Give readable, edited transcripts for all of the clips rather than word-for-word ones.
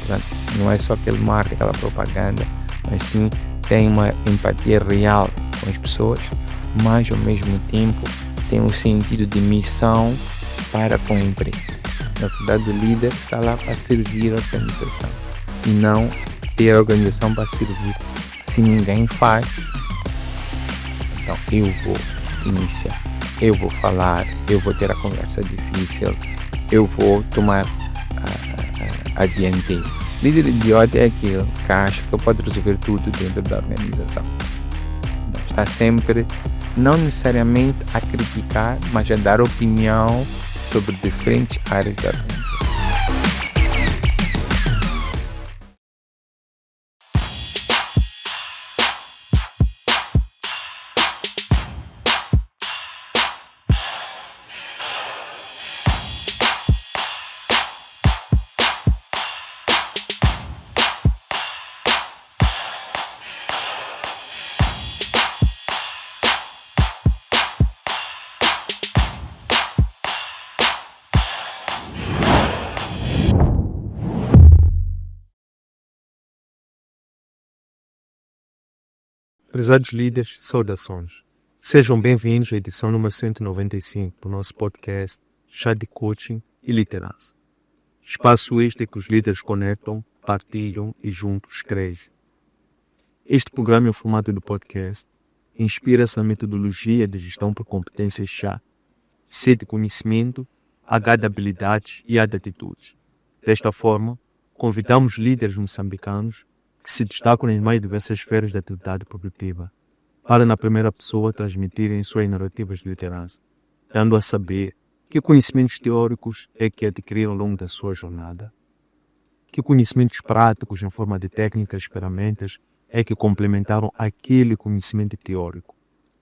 Portanto, não é só aquele marketing, aquela propaganda, mas sim tem uma empatia real com as pessoas, mas ao mesmo tempo tem um sentido de missão para com a empresa. Na verdade, o líder está lá para servir a organização e não ter a organização para servir. Se ninguém faz, então eu vou iniciar, eu vou falar, eu vou ter a conversa difícil, eu vou tomar a dianteira. Líder idiota é aquele que acha que pode resolver tudo dentro da organização. Então, está sempre, não necessariamente a criticar, mas a dar opinião sobre diferentes áreas da organização. Prezados líderes, saudações. Sejam bem-vindos à edição número 195 do nosso podcast Chá de Coaching e Liderança. Espaço este que os líderes conectam, partilham e juntos crescem. Este programa, em formato de podcast, inspira-se na metodologia de gestão por competências chá, C de conhecimento, H de habilidades e A de atitudes. Desta forma, convidamos líderes moçambicanos que se destacam nas mais diversas esferas da atividade produtiva, para na primeira pessoa transmitirem suas narrativas de liderança, dando a saber que conhecimentos teóricos é que adquiriram ao longo da sua jornada, que conhecimentos práticos em forma de técnicas e ferramentas é que complementaram aquele conhecimento teórico,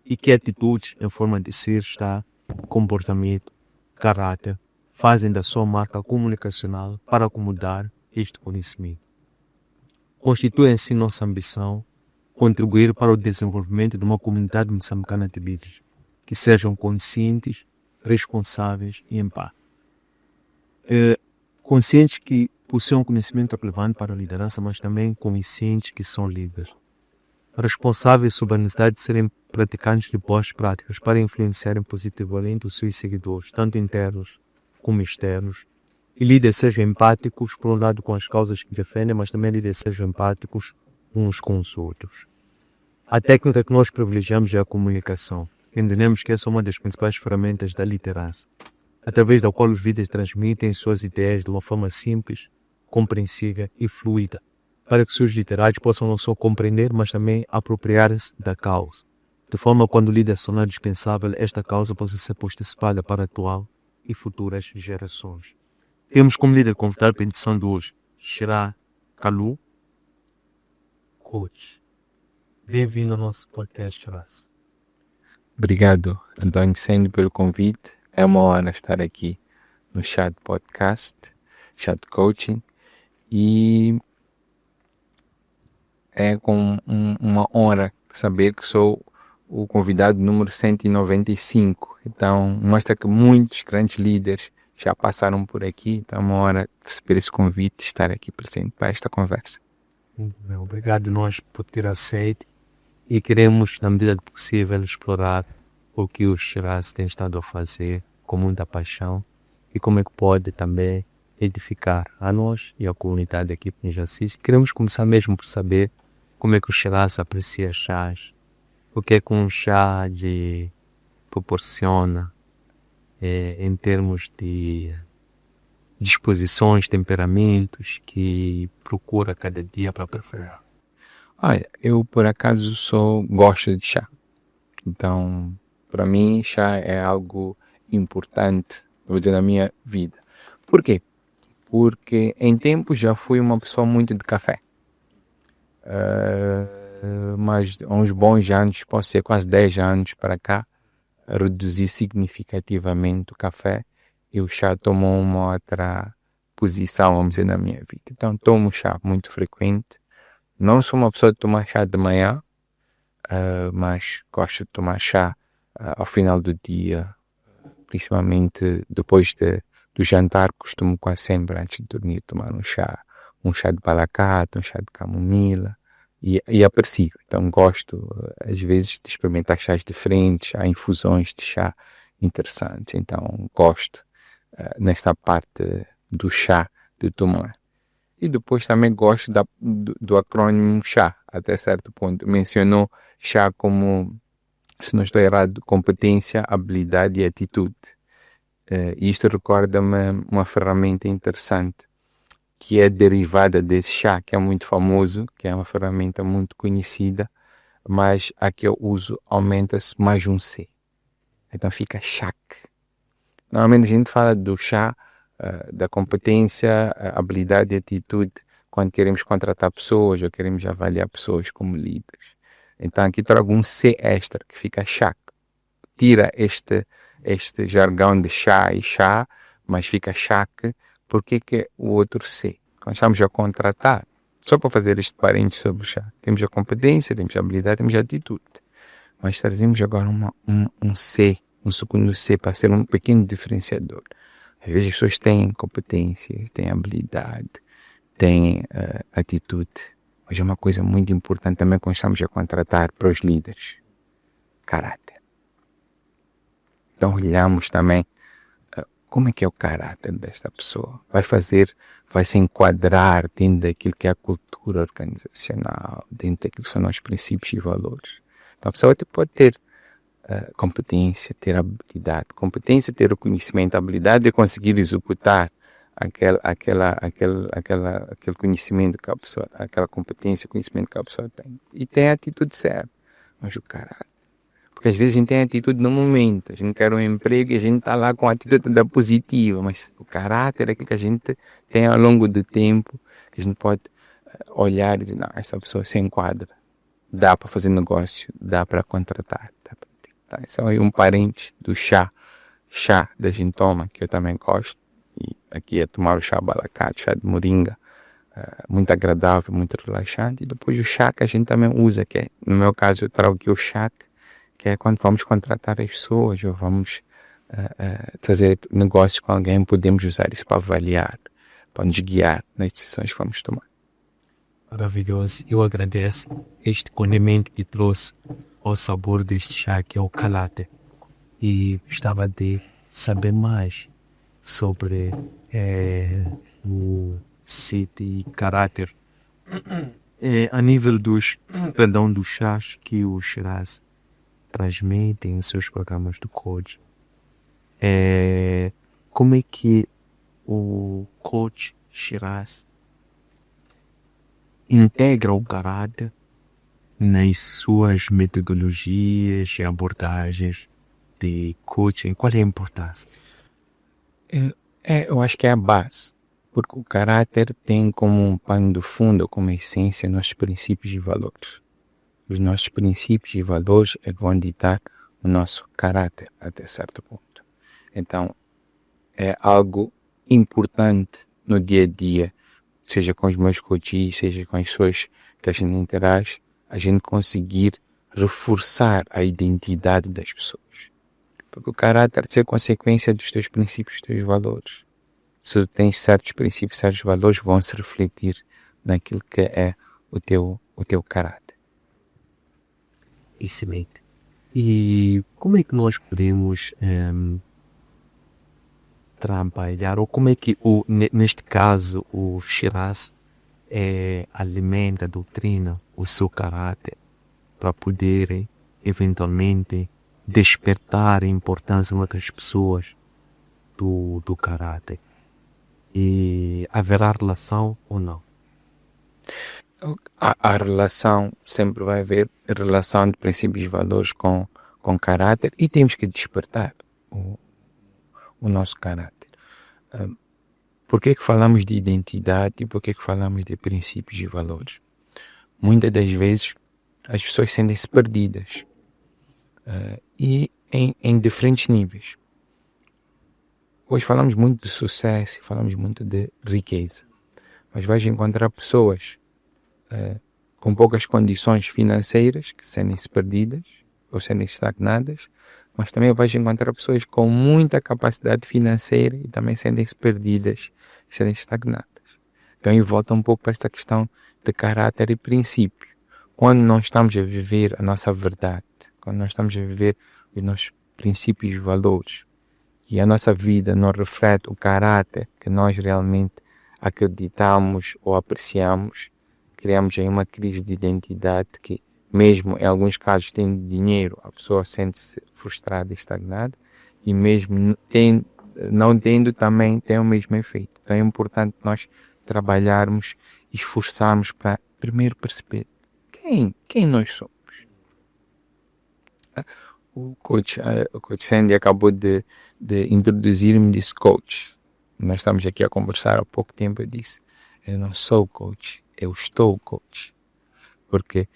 e que atitudes em forma de ser, estar, comportamento, caráter, fazem da sua marca comunicacional para acomodar este conhecimento. Constitui assim nossa ambição contribuir para o desenvolvimento de uma comunidade moçambicana de líderes que sejam conscientes, responsáveis e empáticos. Conscientes que possuem conhecimento relevante para a liderança, mas também conscientes que são líderes. Responsáveis sobre a necessidade de serem praticantes de boas práticas para influenciarem positivamente os seus seguidores, tanto internos como externos. E líderes sejam empáticos, por um lado, com as causas que defendem, mas também líderes sejam empáticos uns com os outros. A técnica que nós privilegiamos é a comunicação. Entendemos que essa é uma das principais ferramentas da liderança, através da qual os líderes transmitem suas ideias de uma forma simples, compreensível e fluida, para que seus liderados possam não só compreender, mas também apropriar-se da causa, de forma que quando o líder se tornar dispensável, esta causa possa ser posta espalha para a atual e futuras gerações. Temos como líder convidado para a edição de hoje, Shira Kalu, coach. Bem-vindo ao nosso podcast, Shira. Obrigado, Antônio Sendo, pelo convite. É uma honra estar aqui no Chat Podcast, Chat Coaching, e é com uma honra saber que sou o convidado número 195. Então, mostra que muitos grandes líderes já passaram por aqui, então é uma honra receber esse convite e estar aqui presente para esta conversa. Obrigado nós por ter aceito e queremos, na medida do possível, explorar o que o Shiraz tem estado a fazer com muita paixão e como é que pode também edificar a nós e a comunidade aqui que nos assiste. Queremos começar mesmo por saber como é que o Shiraz aprecia chás, o que é que um chá proporciona em termos de disposições, temperamentos que procura cada dia para preferir. Olha, eu por acaso gosto de chá. Então, para mim, chá é algo importante, vou dizer, na minha vida. Por quê? Porque em tempos já fui uma pessoa muito de café. Mas há uns bons anos, posso ser quase 10 anos para cá, reduzi significativamente o café e o chá tomou uma outra posição, vamos dizer, na minha vida. Então tomo chá muito frequente. Não sou uma pessoa de tomar chá de manhã, mas gosto de tomar chá ao final do dia, principalmente depois do jantar. Costumo quase sempre, antes de dormir, tomar um chá um chá de balacate, um chá de camomila e aprecio. Então gosto, às vezes, de experimentar chás diferentes, há infusões de chá interessantes. Então gosto nesta parte do chá de tomar. E depois também gosto do acrônimo chá, até certo ponto. Mencionou chá como, se não estou errado, competência, habilidade e atitude. Isto recorda-me uma ferramenta interessante que é derivada desse chá, que é muito famoso, que é uma ferramenta muito conhecida, mas a que eu uso aumenta-se mais um C. Então fica CHAC. Normalmente a gente fala do chá, da competência, habilidade e atitude quando queremos contratar pessoas ou queremos avaliar pessoas como líderes. Então aqui trago um C extra que fica CHAC. Tira este jargão de chá e chá, mas fica CHAC. Por que o outro C? Quando estamos a contratar, só para fazer este parênteses sobre o chá, temos a competência, temos a habilidade, temos a atitude. Mas trazemos agora um C, um segundo C para ser um pequeno diferenciador. Às vezes as pessoas têm competência, têm habilidade, têm atitude, mas é uma coisa muito importante também quando estamos a contratar para os líderes: caráter. Então olhamos também como é que é o caráter desta pessoa. Vai se enquadrar dentro daquilo que é a cultura organizacional, dentro daquilo que são os princípios e valores. Então a pessoa pode ter competência, ter habilidade. Competência, ter o conhecimento, a habilidade de conseguir executar aquele conhecimento que a pessoa, aquela competência, conhecimento que a pessoa tem. E tem a atitude certa. Mas o caráter. Porque às vezes a gente tem atitude no momento, a gente quer um emprego e a gente está lá com a atitude da positiva, mas o caráter é aquilo que a gente tem ao longo do tempo, que a gente pode olhar e dizer: não, essa pessoa se enquadra, dá para fazer negócio, dá para contratar. Tá, esse é um parente do chá da gente toma, que eu também gosto, e aqui é tomar o chá balacate, chá de moringa, muito agradável, muito relaxante. E depois o chá que a gente também usa, que é, no meu caso eu trago aqui o chá, que é quando vamos contratar as pessoas ou vamos fazer negócios com alguém, podemos usar isso para avaliar, para nos guiar nas decisões que vamos tomar. Maravilhoso. Eu agradeço este condimento que trouxe ao sabor deste chá, que é o caráter. E gostava de saber mais sobre o sítio e caráter a nível dos chás que o Shiraz transmitem em seus programas do coach. Como é que o coach Shiraz integra o caráter nas suas metodologias e abordagens de coaching? Qual é a importância? Eu acho que é a base, porque o caráter tem como um pano de fundo, como essência, nossos princípios e valores. Os nossos princípios e valores é que vão ditar o nosso caráter até certo ponto. Então, é algo importante no dia a dia, seja com os meus coaches, seja com as pessoas que a gente interage, a gente conseguir reforçar a identidade das pessoas. Porque o caráter é consequência dos teus princípios, dos teus valores. Se tu tens certos princípios, certos valores, vão se refletir naquilo que é o teu caráter. Excelente. E como é que nós podemos trabalhar, ou como é que, neste caso, o Shiraz alimenta, doutrina o seu caráter para poder, eventualmente, despertar a importância em outras pessoas do caráter? E haverá relação ou não? A relação, sempre vai haver relação de princípios e valores com caráter, e temos que despertar o nosso caráter. Por que falamos de identidade e por que falamos de princípios e valores? Muitas das vezes as pessoas sentem-se perdidas e em diferentes níveis. Hoje falamos muito de sucesso, falamos muito de riqueza, mas vais encontrar pessoas com poucas condições financeiras que sentem-se perdidas ou sentem-se estagnadas, mas também vais encontrar pessoas com muita capacidade financeira e também sentem-se perdidas, sentem-se estagnadas. Então, aí volta um pouco para esta questão de caráter e princípio. Quando nós estamos a viver a nossa verdade, quando nós estamos a viver os nossos princípios e valores, e a nossa vida não reflete o caráter que nós realmente acreditamos ou apreciamos, criamos aí uma crise de identidade que, mesmo em alguns casos tendo dinheiro, a pessoa sente-se frustrada e estagnada, e mesmo não tendo também tem o mesmo efeito. Então é importante nós trabalharmos e esforçarmos para primeiro perceber quem nós somos. O coach Sandy acabou de introduzir-me, disse coach. Nós estamos aqui a conversar há pouco tempo, eu disse, eu não sou coach, eu estou coach. Porque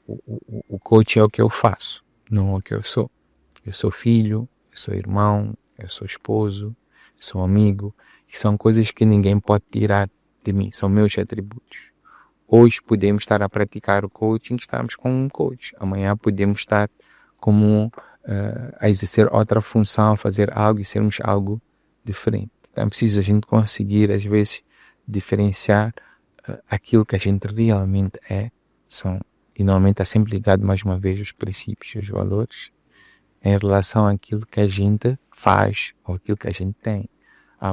o coach é o que eu faço, não é o que eu sou. Eu sou filho, eu sou irmão, eu sou esposo, eu sou amigo, e são coisas que ninguém pode tirar de mim, são meus atributos. Hoje podemos estar a praticar o coaching, estamos com um coach. Amanhã podemos estar como a exercer outra função, fazer algo e sermos algo diferente. Então é preciso a gente conseguir, às vezes, diferenciar aquilo que a gente realmente é, e normalmente está sempre ligado, mais uma vez, aos princípios, aos valores, em relação àquilo que a gente faz ou aquilo que a gente tem.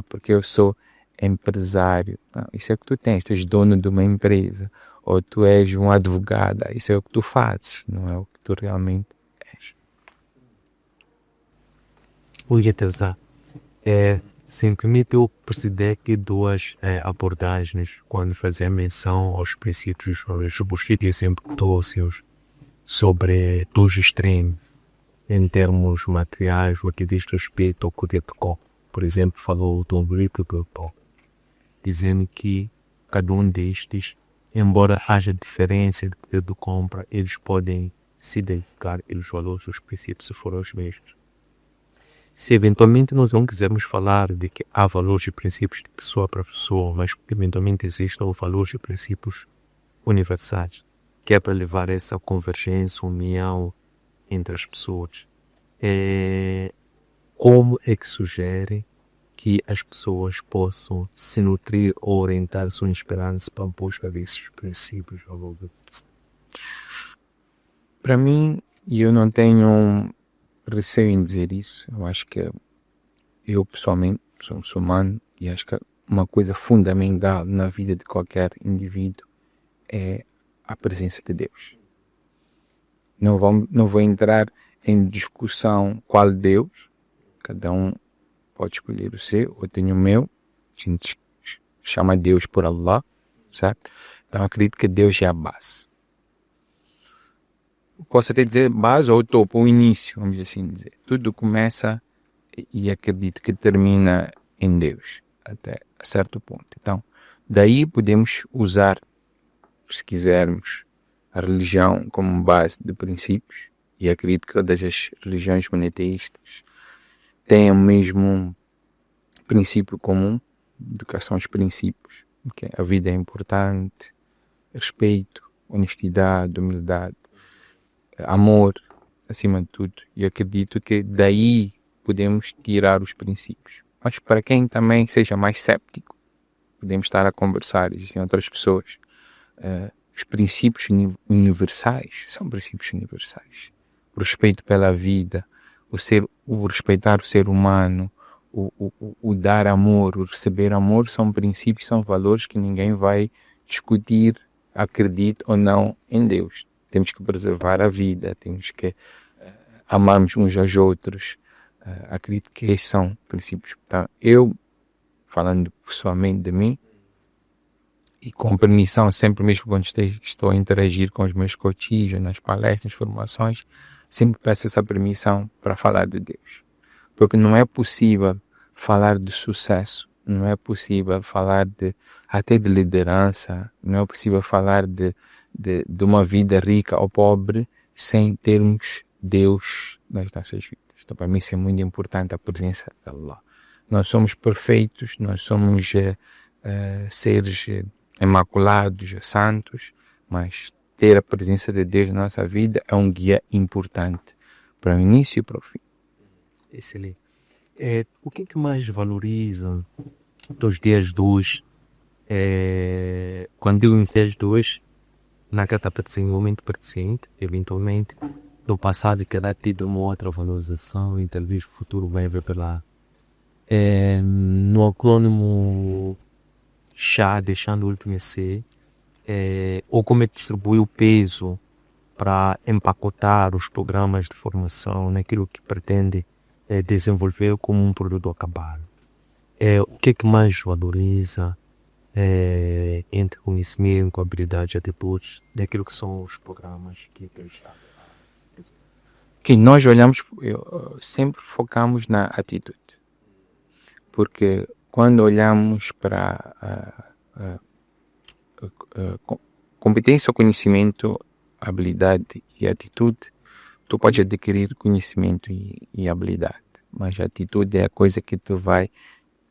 Porque eu sou empresário. Não, isso é o que tu tens. Tu és dono de uma empresa. Ou tu és um advogado. Isso é o que tu fazes. Não é o que tu realmente és. Teresa, sem permite eu perceber que duas abordagens quando fazer menção aos princípios, os subsídios sempre trouxe-os sobre dois extremos em termos materiais, o que diz respeito ao poder de compra. Por exemplo, falou o Tom Ripley, dizendo que cada um destes, embora haja diferença de poder de compra, eles podem se identificar e os valores dos princípios se forem os mesmos. Se eventualmente nós não quisermos falar de que há valores e princípios de pessoa para pessoa, mas que eventualmente existem valores e princípios universais, que é para levar essa convergência, união entre as pessoas. Como é que sugere que as pessoas possam se nutrir ou orientar sua esperança para a busca desses princípios? Para mim, e eu não tenho receio em dizer isso, eu acho que eu pessoalmente sou muçulmano e acho que uma coisa fundamental na vida de qualquer indivíduo é a presença de Deus. Não vou entrar em discussão qual Deus, cada um pode escolher o seu, eu tenho o meu, a gente chama Deus por Allah, certo? Então acredito que Deus é a base. Posso até dizer base ou topo, o início, vamos assim dizer. Tudo começa e acredito que termina em Deus, até a certo ponto. Então, daí podemos usar, se quisermos, a religião como base de princípios, e acredito que todas as religiões monoteístas têm o mesmo princípio comum, que são os princípios, okay? A vida é importante, respeito, honestidade, humildade, amor, acima de tudo. E acredito que daí podemos tirar os princípios. Mas para quem também seja mais céptico, podemos estar a conversar, existem outras pessoas. Os princípios universais são princípios universais. O respeito pela vida, o respeitar o ser humano, o dar amor, o receber amor, são princípios, são valores que ninguém vai discutir, acredite ou não em Deus. Temos que preservar a vida, temos que amarmos uns aos outros. Acredito que esses são princípios. Então, eu, falando pessoalmente de mim, e com permissão, sempre mesmo quando estou a interagir com os meus coaches, nas palestras, formações, sempre peço essa permissão para falar de Deus. Porque não é possível falar de sucesso, não é possível falar até de liderança, não é possível falar de uma vida rica ou pobre sem termos Deus nas nossas vidas. Então, para mim, isso é muito importante, a presença de Allah. Nós somos perfeitos, nós somos seres imaculados, santos, mas ter a presença de Deus na nossa vida é um guia importante para o início e para o fim. Excelente. O que mais valoriza dos dias de hoje Quando eu invejo hoje, na carta para desenvolvimento presente, eventualmente, no passado terá tido uma outra valorização e talvez o futuro vai haver pela no acrônimo chá, deixando o último C, ou como é que distribui o peso para empacotar os programas de formação naquilo que pretende desenvolver como um produto acabado. O que é que mais valoriza entre conhecimento, habilidade e atitudes daquilo que são os programas que deixam? Que nós olhamos, sempre focamos na atitude. Porque quando olhamos para competência, conhecimento, habilidade e atitude, tu pode adquirir conhecimento e habilidade, mas a atitude é a coisa que tu vai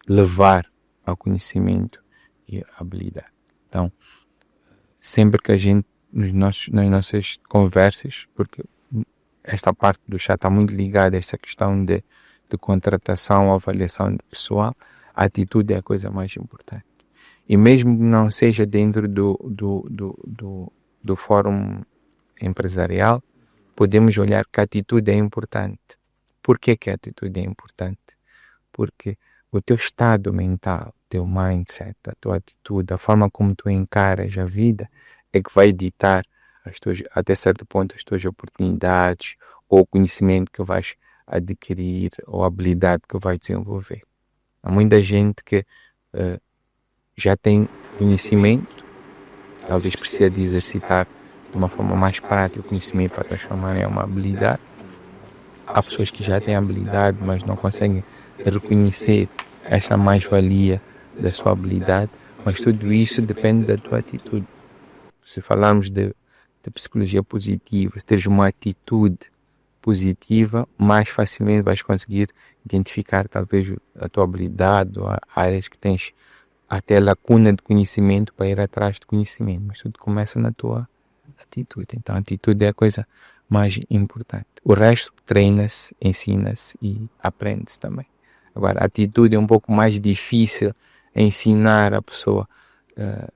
levar ao conhecimento e habilidade. Então, sempre que a gente, nas nossas conversas, porque esta parte do chá está muito ligada a essa questão de contratação ou avaliação de pessoal, a atitude é a coisa mais importante. E mesmo que não seja dentro do fórum empresarial, podemos olhar que a atitude é importante. Por que a atitude é importante? Porque o teu estado mental, o teu mindset, a tua atitude, a forma como tu encaras a vida é que vai ditar até certo ponto as tuas oportunidades ou o conhecimento que vais adquirir ou a habilidade que vai desenvolver. Há muita gente que já tem conhecimento, talvez precisa de exercitar de uma forma mais prática o conhecimento para transformar em uma habilidade. Há pessoas que já têm habilidade, mas não conseguem reconhecer essa mais-valia da sua habilidade, mas tudo isso depende da tua atitude. Se falarmos de psicologia positiva, se teres uma atitude positiva, mais facilmente vais conseguir identificar talvez a tua habilidade ou áreas que tens até lacuna de conhecimento para ir atrás de conhecimento, mas tudo começa na tua atitude. Então a atitude é a coisa mais importante. O resto treina-se, ensina-se e aprende-se também. Agora, a atitude é um pouco mais difícil ensinar a pessoa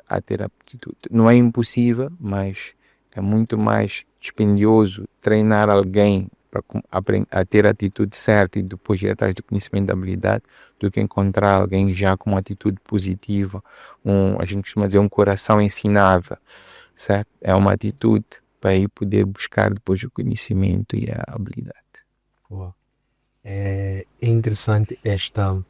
a ter atitude. Não é impossível, mas é muito mais dispendioso treinar alguém a ter a atitude certa e depois ir atrás do conhecimento da habilidade do que encontrar alguém já com uma atitude positiva, a gente costuma dizer um coração ensinável, certo? É uma atitude para ir poder buscar depois o conhecimento e a habilidade. Uau. É interessante esta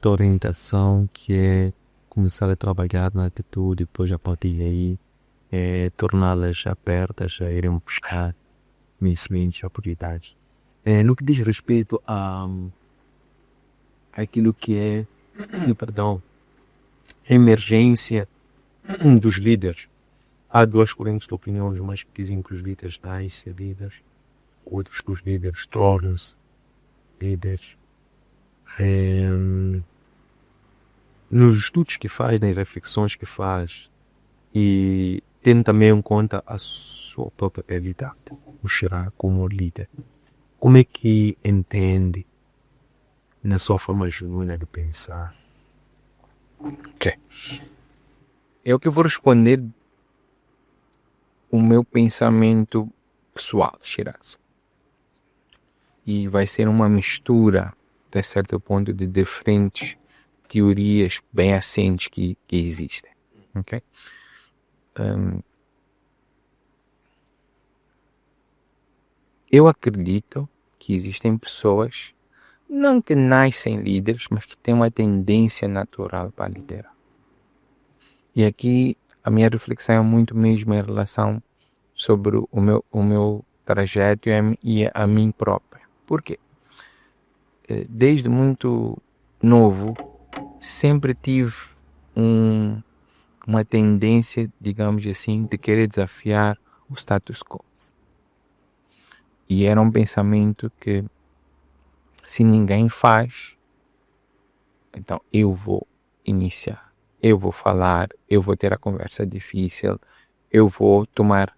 orientação que é começar a trabalhar na atitude e depois a partir daí torná-las abertas a irem buscar conhecimentos e habilidades. No que diz respeito àquilo que é a emergência dos líderes, há duas correntes de opiniões, umas que dizem que os líderes nascem líderes, outros que os líderes tornam-se líderes. Nos estudos que faz, nas reflexões que faz, e tendo também em conta a sua própria realidade, o Xirá como líder, como é que entende na sua forma genuína de pensar? Ok. Eu que vou responder o meu pensamento pessoal, Shiraz. E vai ser uma mistura, até certo ponto, de diferentes teorias bem assentes que existem. Ok? Eu acredito que existem pessoas, não que nascem líderes, mas que têm uma tendência natural para liderar. E aqui a minha reflexão é muito mesmo em relação sobre o meu trajeto e a mim própria. Por quê? Desde muito novo, sempre tive uma tendência, digamos assim, de querer desafiar o status quo. E era um pensamento que, se ninguém faz, então eu vou iniciar, eu vou falar, eu vou ter a conversa difícil, eu vou tomar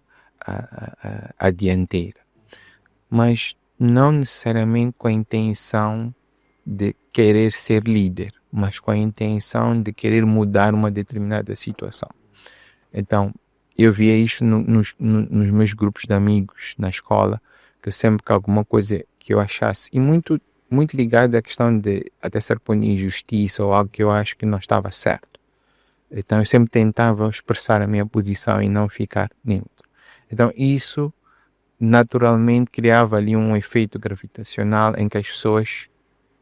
a dianteira. Mas não necessariamente com a intenção de querer ser líder. mas com a intenção de querer mudar uma determinada situação. Então, eu via isso nos meus grupos de amigos na escola, que sempre que alguma coisa que eu achasse, e muito ligado à questão de até certo ponto de injustiça ou algo que eu acho que não estava certo. Então eu sempre tentava expressar a minha posição e não ficar neutro. Então isso naturalmente criava ali um efeito gravitacional em que as pessoas,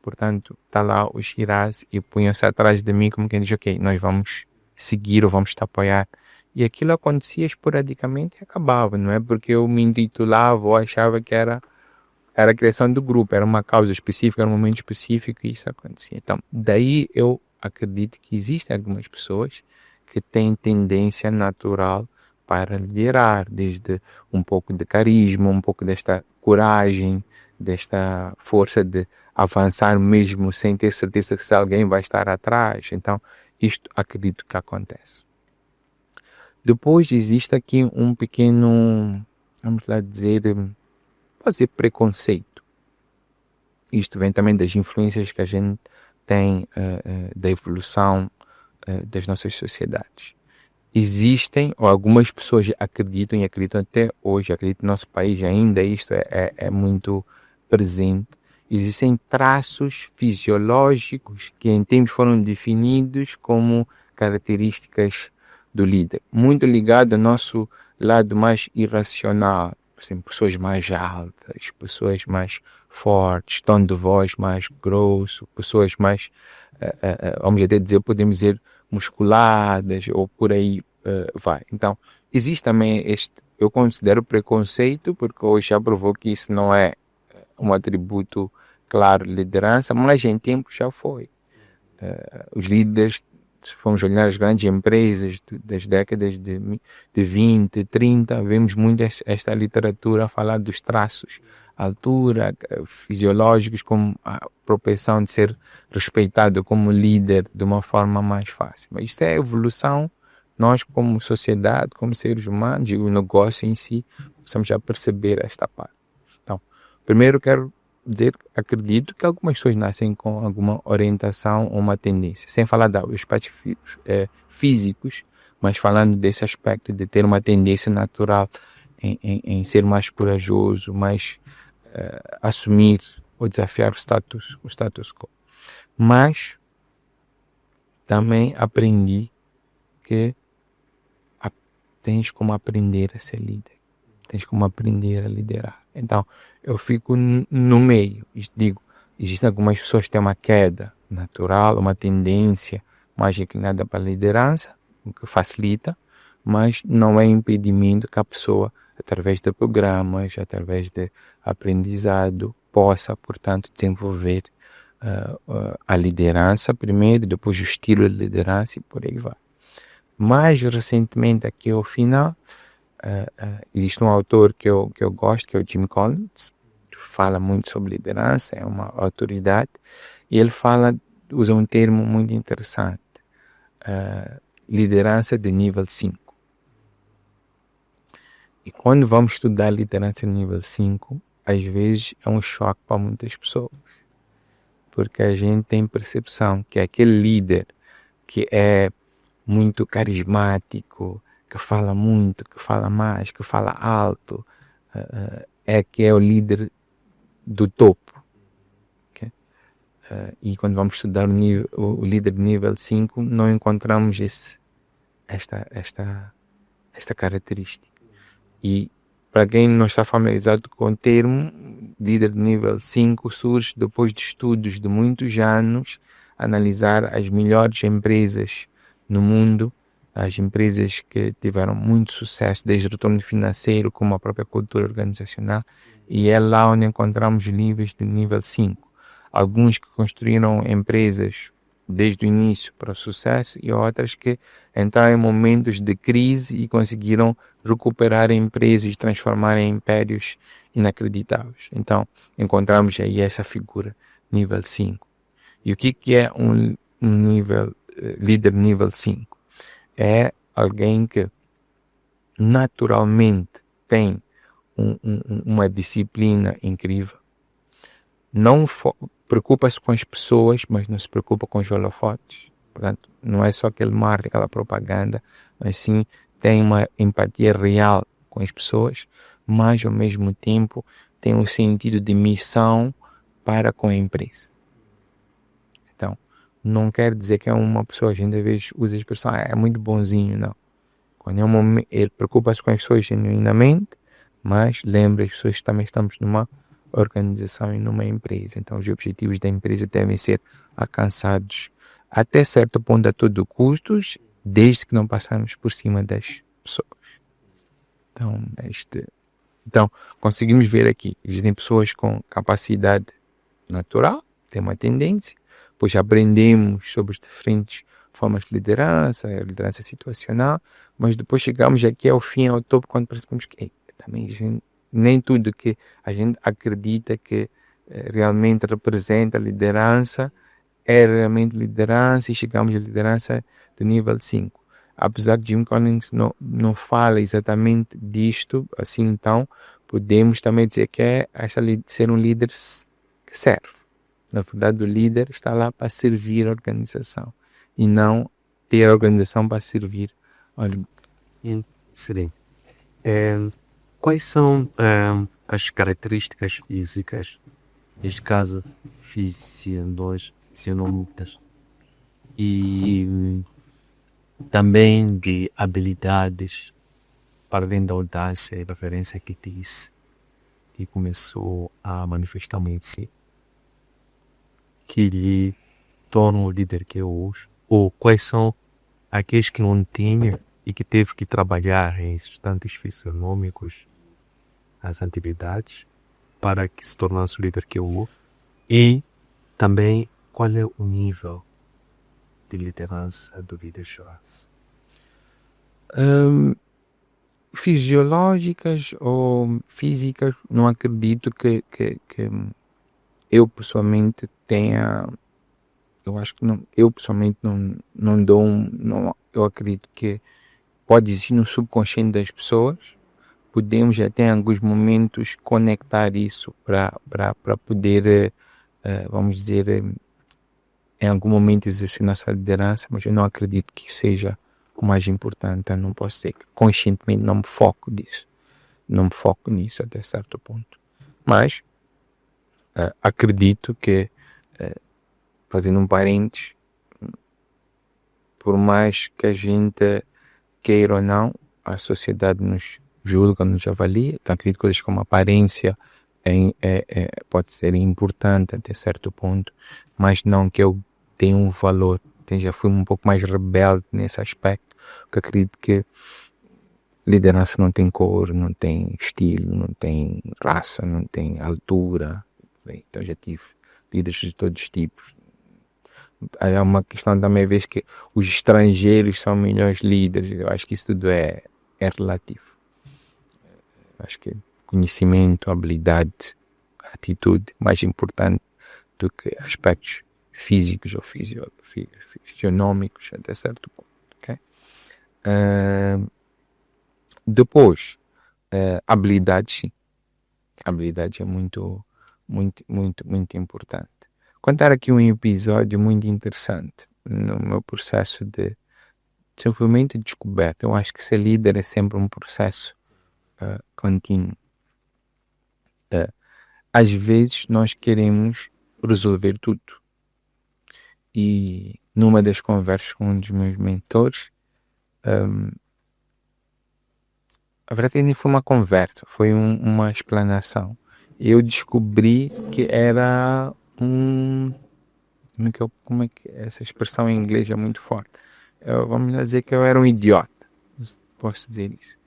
portanto, tá lá os irás e punham-se atrás de mim como quem diz, ok, nós vamos seguir ou vamos te apoiar. E aquilo acontecia esporadicamente e acabava, não é? Porque eu me intitulava ou achava que era a criação do grupo, era uma causa específica, era um momento específico e isso acontecia. Então, daí eu acredito que existem algumas pessoas que têm tendência natural para liderar, desde um pouco de carisma, um pouco desta coragem, desta força de avançar mesmo sem ter certeza se alguém vai estar atrás. Então, isto acredito que acontece. Depois existe aqui um pequeno, vamos lá dizer, pode dizer preconceito. Isto vem também das influências que a gente tem da evolução das nossas sociedades. Existem, ou algumas pessoas acreditam, e acreditam até hoje, acredito no nosso país ainda, isto é muito presente. Existem traços fisiológicos que em tempos foram definidos como características do líder, muito ligado ao nosso lado mais irracional, assim, pessoas mais altas, pessoas mais fortes, tom de voz mais grosso, pessoas mais, vamos até dizer, podemos dizer, musculadas, ou por aí vai. Então, existe também eu considero preconceito, porque hoje já provou que isso não é um atributo claro de liderança, mas em tempo já foi. Os líderes, se formos olhar as grandes empresas das décadas de 20, 30, vemos muito esta literatura a falar dos traços, altura, fisiológicos, como a propensão de ser respeitado como líder de uma forma mais fácil. Mas isso é evolução. Nós, como sociedade, como seres humanos, e o negócio em si, precisamos já perceber esta parte. Então, primeiro quero dizer, acredito que algumas pessoas nascem com alguma orientação ou uma tendência, sem falar dos aspectos físicos, mas falando desse aspecto de ter uma tendência natural em ser mais corajoso, mais assumir ou desafiar o status quo. Mas também aprendi que tens como aprender a ser líder, tens como aprender a liderar. Então, eu fico no meio. Digo, existem algumas pessoas que têm uma queda natural, uma tendência mais inclinada para a liderança, o que facilita, mas não é impedimento que a pessoa, através de programas, através de aprendizado, possa, portanto, desenvolver a liderança primeiro, depois o estilo de liderança e por aí vai. Mais recentemente, aqui ao final, existe um autor que eu gosto, que é o Jim Collins, que fala muito sobre liderança, é uma autoridade, e ele usa um termo muito interessante, liderança de nível 5. E quando vamos estudar liderança de nível 5, às vezes é um choque para muitas pessoas, porque a gente tem percepção que aquele líder que é muito carismático, que fala muito, que fala mais, que fala alto, que é o líder do topo. Okay? E quando vamos estudar o líder de nível 5, não encontramos esta característica. E para quem não está familiarizado com o termo, líder de nível 5 surge depois de estudos de muitos anos, analisar as melhores empresas no mundo, as empresas que tiveram muito sucesso, desde o retorno financeiro como a própria cultura organizacional, e é lá onde encontramos níveis de nível 5. Alguns que construíram empresas desde o início para o sucesso e outras que entraram em momentos de crise e conseguiram recuperar empresas e transformar em impérios inacreditáveis. Então, encontramos aí essa figura, nível 5. E o que é um líder nível 5? É alguém que naturalmente tem uma disciplina incrível, preocupa-se com as pessoas, mas não se preocupa com os holofotes. Portanto, não é só aquele marketing, aquela propaganda, mas sim tem uma empatia real com as pessoas, mas ao mesmo tempo tem um sentido de missão para com a empresa. Então, não quer dizer que é uma pessoa, a gente às vezes usa a expressão, é muito bonzinho, não. Quando é um momento, ele preocupa-se com as pessoas genuinamente, mas lembra as pessoas que também estamos numa organização e numa empresa. Então, os objetivos da empresa devem ser alcançados até certo ponto a todo custos, desde que não passarmos por cima das pessoas. Então, conseguimos ver aqui, existem pessoas com capacidade natural, tem uma tendência, pois aprendemos sobre as diferentes formas de liderança, a liderança situacional, mas depois chegamos aqui ao fim, ao topo, quando percebemos que também existem, nem tudo que a gente acredita que realmente representa a liderança é realmente liderança, e chegamos à liderança do nível 5. Apesar de Jim Collins não fala exatamente disto, assim, então podemos também dizer que é ser um líder que serve. Na verdade, o líder está lá para servir a organização e não ter a organização para servir. Olha, excelente. Quais são as características físicas, neste caso fisionômicas, e também de habilidades, para além da audácia e preferência que disse, que começou a manifestar-se, que lhe tornam o líder que é hoje, ou quais são aqueles que não tinha e que teve que trabalhar em instantes fisionômicos, as atividades, para que se tornasse o líder que é hoje, e também qual é o nível de liderança do líder Joás? Fisiológicas ou físicas, não acredito que eu pessoalmente tenha. Eu acho que não, eu pessoalmente não dou eu acredito que pode existir no subconsciente das pessoas. Podemos até em alguns momentos conectar isso para poder, vamos dizer, em algum momento exercer nossa liderança, mas eu não acredito que seja o mais importante. Eu não posso dizer que conscientemente não me foco nisso até certo ponto. Mas acredito que, fazendo um parênteses, por mais que a gente queira ou não, a sociedade nos julga, nos avalia. Então acredito que coisas como aparência pode ser importante até certo ponto, mas não que eu tenha um valor. Já fui um pouco mais rebelde nesse aspecto, porque acredito que liderança não tem cor, não tem estilo, não tem raça, não tem altura. Então já tive líderes de todos os tipos. É uma questão também, às vezes, que os estrangeiros são melhores líderes. Eu acho que isso tudo é relativo. Eu acho que conhecimento, habilidade, atitude, mais importante do que aspectos físicos ou fisionômicos até certo ponto. Okay? Depois, habilidade, sim. Habilidade é muito importante. Contar aqui um episódio muito interessante no meu processo de desenvolvimento e descoberta. Eu acho que ser líder é sempre um processo contínuo. Às vezes nós queremos resolver tudo. E numa das conversas com um dos meus mentores, a verdade nem foi uma conversa, foi uma explanação. Eu descobri que era como é que essa expressão em inglês é muito forte. Vamos dizer que eu era um idiota, posso dizer isso.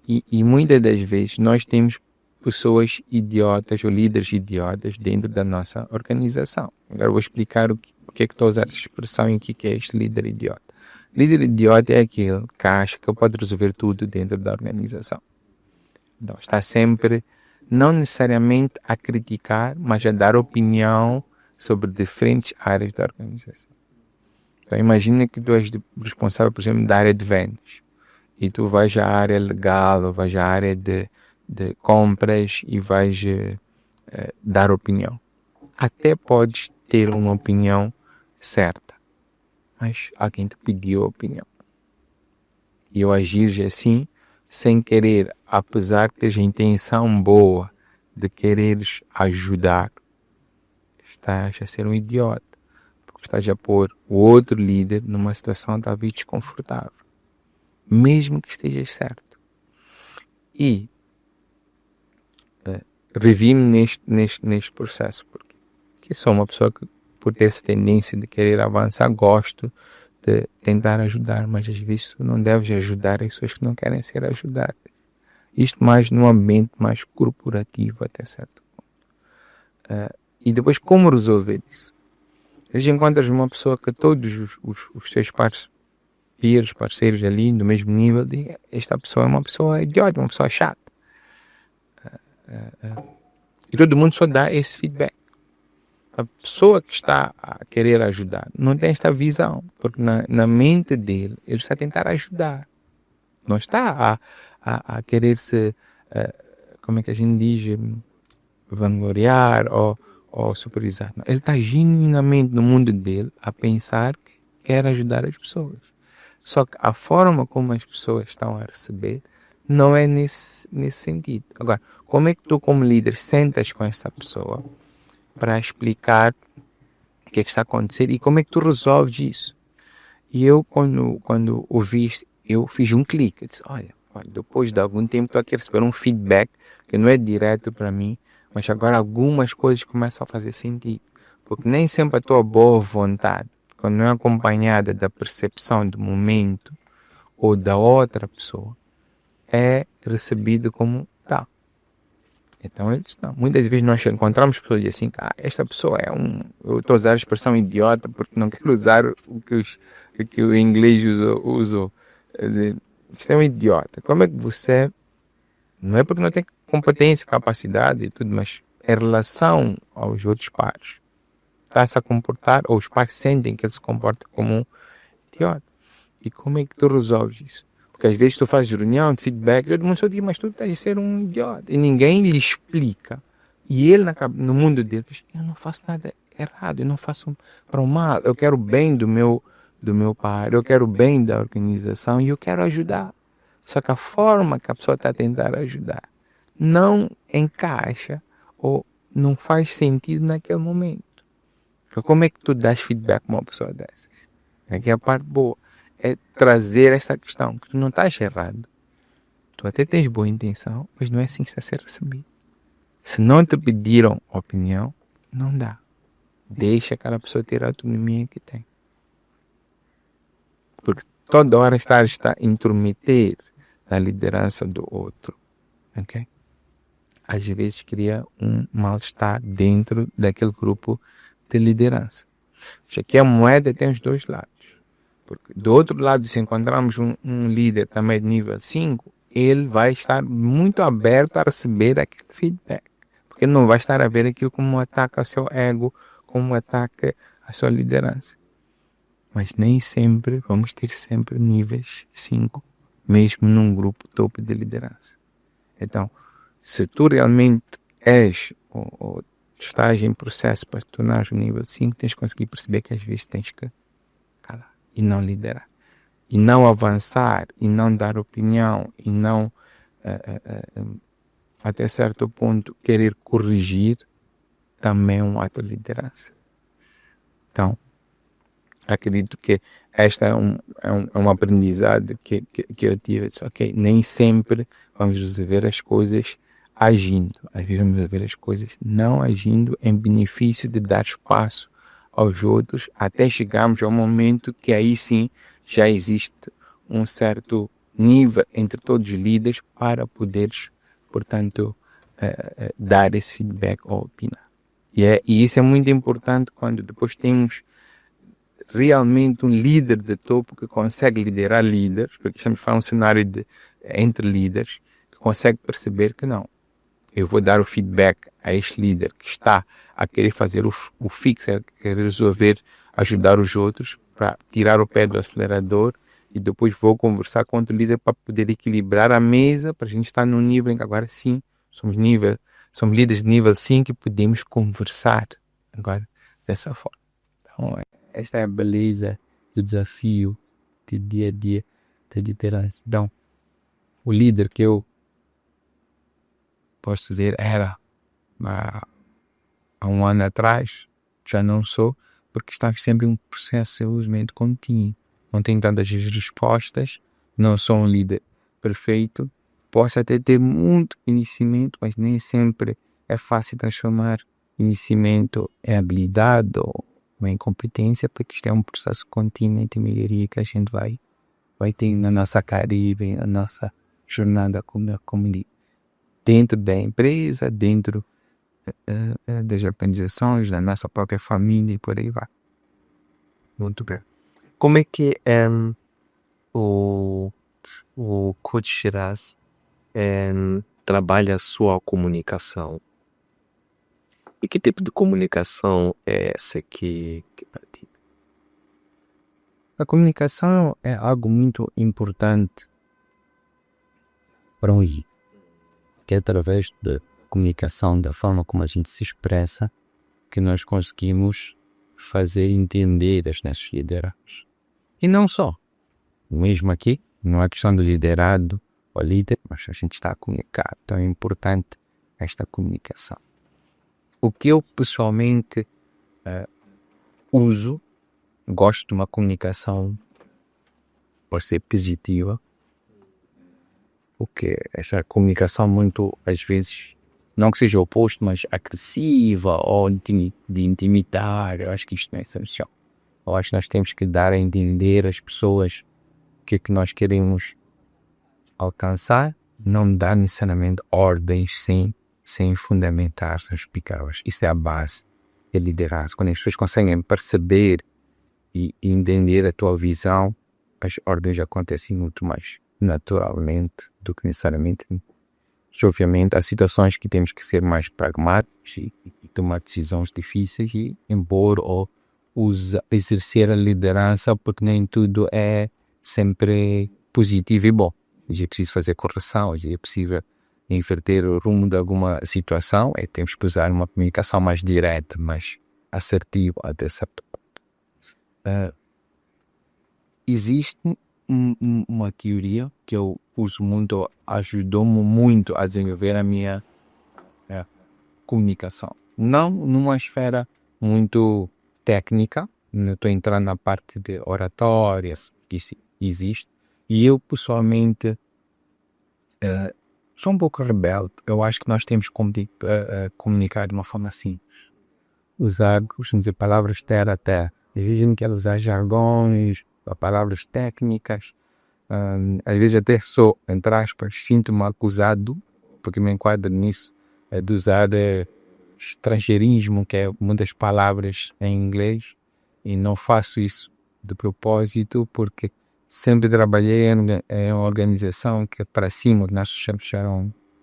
E muitas das vezes nós temos pessoas idiotas ou líderes idiotas dentro da nossa organização. Agora vou explicar o que é que estou a usar essa expressão e o que é este líder idiota. Líder idiota é aquele que acha que pode resolver tudo dentro da organização. Então está sempre, não necessariamente a criticar, mas a dar opinião sobre diferentes áreas da organização. Então imagina que tu és responsável, por exemplo, da área de vendas. E tu vais à área legal, ou vais à área de compras e vais dar opinião. até podes ter uma opinião certa, mas alguém te pediu a opinião. E eu agir assim, sem querer, apesar de teres a intenção boa de quereres ajudar, estás a ser um idiota, porque estás a pôr o outro líder numa situação talvez desconfortável, mesmo que estejas certo. E revi-me neste processo, porque eu sou uma pessoa que, por ter essa tendência de querer avançar, gosto de tentar ajudar, mas às vezes tu não deves ajudar as pessoas que não querem ser ajudadas. Isto mais num ambiente mais corporativo até certo ponto. E depois como resolver isso? Às vezes encontras uma pessoa que todos os teus peers, parceiros ali do mesmo nível, dizem, esta pessoa é uma pessoa idiota, uma pessoa chata. E todo mundo só dá esse feedback. A pessoa que está a querer ajudar não tem esta visão, porque na mente dele, ele está a tentar ajudar. Não está a querer se, como é que a gente diz, vangloriar ou superiorizar. Não. Ele está genuinamente no mundo dele a pensar que quer ajudar as pessoas. Só que a forma como as pessoas estão a receber não é nesse sentido. Agora, como é que tu como líder sentas com essa pessoa para explicar o que é que está a acontecer e como é que tu resolves isso? E eu, quando ouvi isto, eu fiz um clique. Eu disse, olha, depois de algum tempo estou a receber um feedback que não é direto para mim, mas agora algumas coisas começam a fazer sentido. Porque nem sempre a tua boa vontade, quando não é acompanhada da percepção do momento ou da outra pessoa, é recebido como tal. Então eles não. Muitas vezes nós encontramos pessoas assim, esta pessoa é eu estou a usar a expressão idiota porque não quero usar o que o inglês usou. Quer dizer, isto é um idiota. Como é que você, não é porque não tem competência, capacidade e tudo, mas em relação aos outros pares, está-se a comportar, ou os pares sentem que ele se comporta como um idiota. E como é que tu resolves isso? Porque às vezes tu fazes reunião de feedback, todo mundo só diz, mas tu estás a ser um idiota. E ninguém lhe explica. E ele, no mundo dele, diz, eu não faço nada errado, eu não faço para o mal, eu quero o bem do meu par, eu quero o bem da organização e eu quero ajudar. Só que a forma que a pessoa está a tentar ajudar não encaixa ou não faz sentido naquele momento. Porque como é que tu dás feedback a uma pessoa dessa? Aqui é a parte boa. É trazer essa questão, que tu não estás errado. Tu até tens boa intenção, mas não é assim que está a ser recebido. Se não te pediram opinião, não dá. Deixa aquela pessoa ter a autonomia que tem. Porque toda hora está a intrometer na liderança do outro. Ok? Às vezes cria um mal-estar dentro daquele grupo de liderança. Já que a moeda tem os dois lados. Porque do outro lado, se encontrarmos um líder também de nível 5, ele vai estar muito aberto a receber aquele feedback. Porque ele não vai estar a ver aquilo como um ataque ao seu ego, como um ataque à sua liderança. Mas nem sempre vamos ter sempre níveis 5, mesmo num grupo topo de liderança. Então, se tu realmente és ou estás em processo para te tornar um nível 5, tens que conseguir perceber que às vezes tens que calar e não liderar. E não avançar, e não dar opinião, e não, até certo ponto, querer corrigir, também é um ato de liderança. Então, acredito que esta é um aprendizado que eu tive. Ok, nem sempre vamos resolver as coisas agindo. Às vezes vamos resolver as coisas não agindo em benefício de dar espaço aos outros, até chegarmos ao momento que aí sim já existe um certo nível entre todos os líderes para poderes, portanto, dar esse feedback ou opinar. E isso é muito importante quando depois temos realmente um líder de topo que consegue liderar líderes, porque estamos falando um cenário entre líderes, que consegue perceber que não. Eu vou dar o feedback a este líder que está a querer fazer o fixer, querer resolver, ajudar os outros para tirar o pé do acelerador, e depois vou conversar com outro líder para poder equilibrar a mesa, para a gente estar num nível em que agora sim somos líderes de nível 5 e podemos conversar Agora, dessa forma. Então, esta é a beleza do desafio de dia a dia de liderança. Então, o líder que eu posso dizer era há um ano atrás, já não sou, porque estava sempre em um processo de desenvolvimento contínuo. Não tenho tantas respostas, não sou um líder perfeito, posso até ter muito conhecimento, mas nem sempre é fácil transformar conhecimento em habilidade ou em competência, porque isto é um processo contínuo de melhoria que a gente vai ter na nossa carreira, na nossa jornada como dentro da empresa, dentro das organizações, da nossa própria família e por aí vai. Muito bem. Como é que o Coach Shiraz trabalha a sua comunicação? E que tipo de comunicação é essa que pratica? A comunicação é algo muito importante para um líder, que é através da comunicação, da forma como a gente se expressa, que nós conseguimos fazer entender as nossas lideranças. E não só. Mesmo aqui, não é questão de liderado ou líder, mas a gente está a comunicar. Então é importante esta comunicação. O que eu pessoalmente uso, gosto de uma comunicação, pode ser positiva, porque essa comunicação muito, às vezes, não que seja o oposto, mas agressiva ou de intimidar, eu acho que isto não é essencial. Eu acho que nós temos que dar a entender às pessoas o que é que nós queremos alcançar, não dar necessariamente ordens sem fundamentar, sem explicá-las. Isso é a base da liderança. Quando as pessoas conseguem perceber e entender a tua visão, as ordens acontecem muito mais naturalmente do que necessariamente. Obviamente, há situações que temos que ser mais pragmáticos e tomar decisões difíceis e impor ou exercer a liderança, porque nem tudo é sempre positivo e bom. É preciso fazer correção, é possível inverter o rumo de alguma situação, temos que usar uma comunicação mais direta, mais assertiva até certo ponto. Existe uma teoria que eu uso muito, ajudou-me muito a desenvolver a minha comunicação. Não numa esfera muito técnica, não estou entrando na parte de oratórias, que isso existe, e eu pessoalmente sou um pouco rebelde. Eu acho que nós temos que comunicar de uma forma simples. Usar, costumo dizer, palavras terra a terra. Às vezes não quero usar jargões, palavras técnicas. Às vezes até sou, entre aspas, sinto-me acusado, porque me enquadro nisso, de usar estrangeirismo, que é muitas palavras em inglês, e não faço isso de propósito, porque sempre trabalhei em uma organização que para cima, nós chefes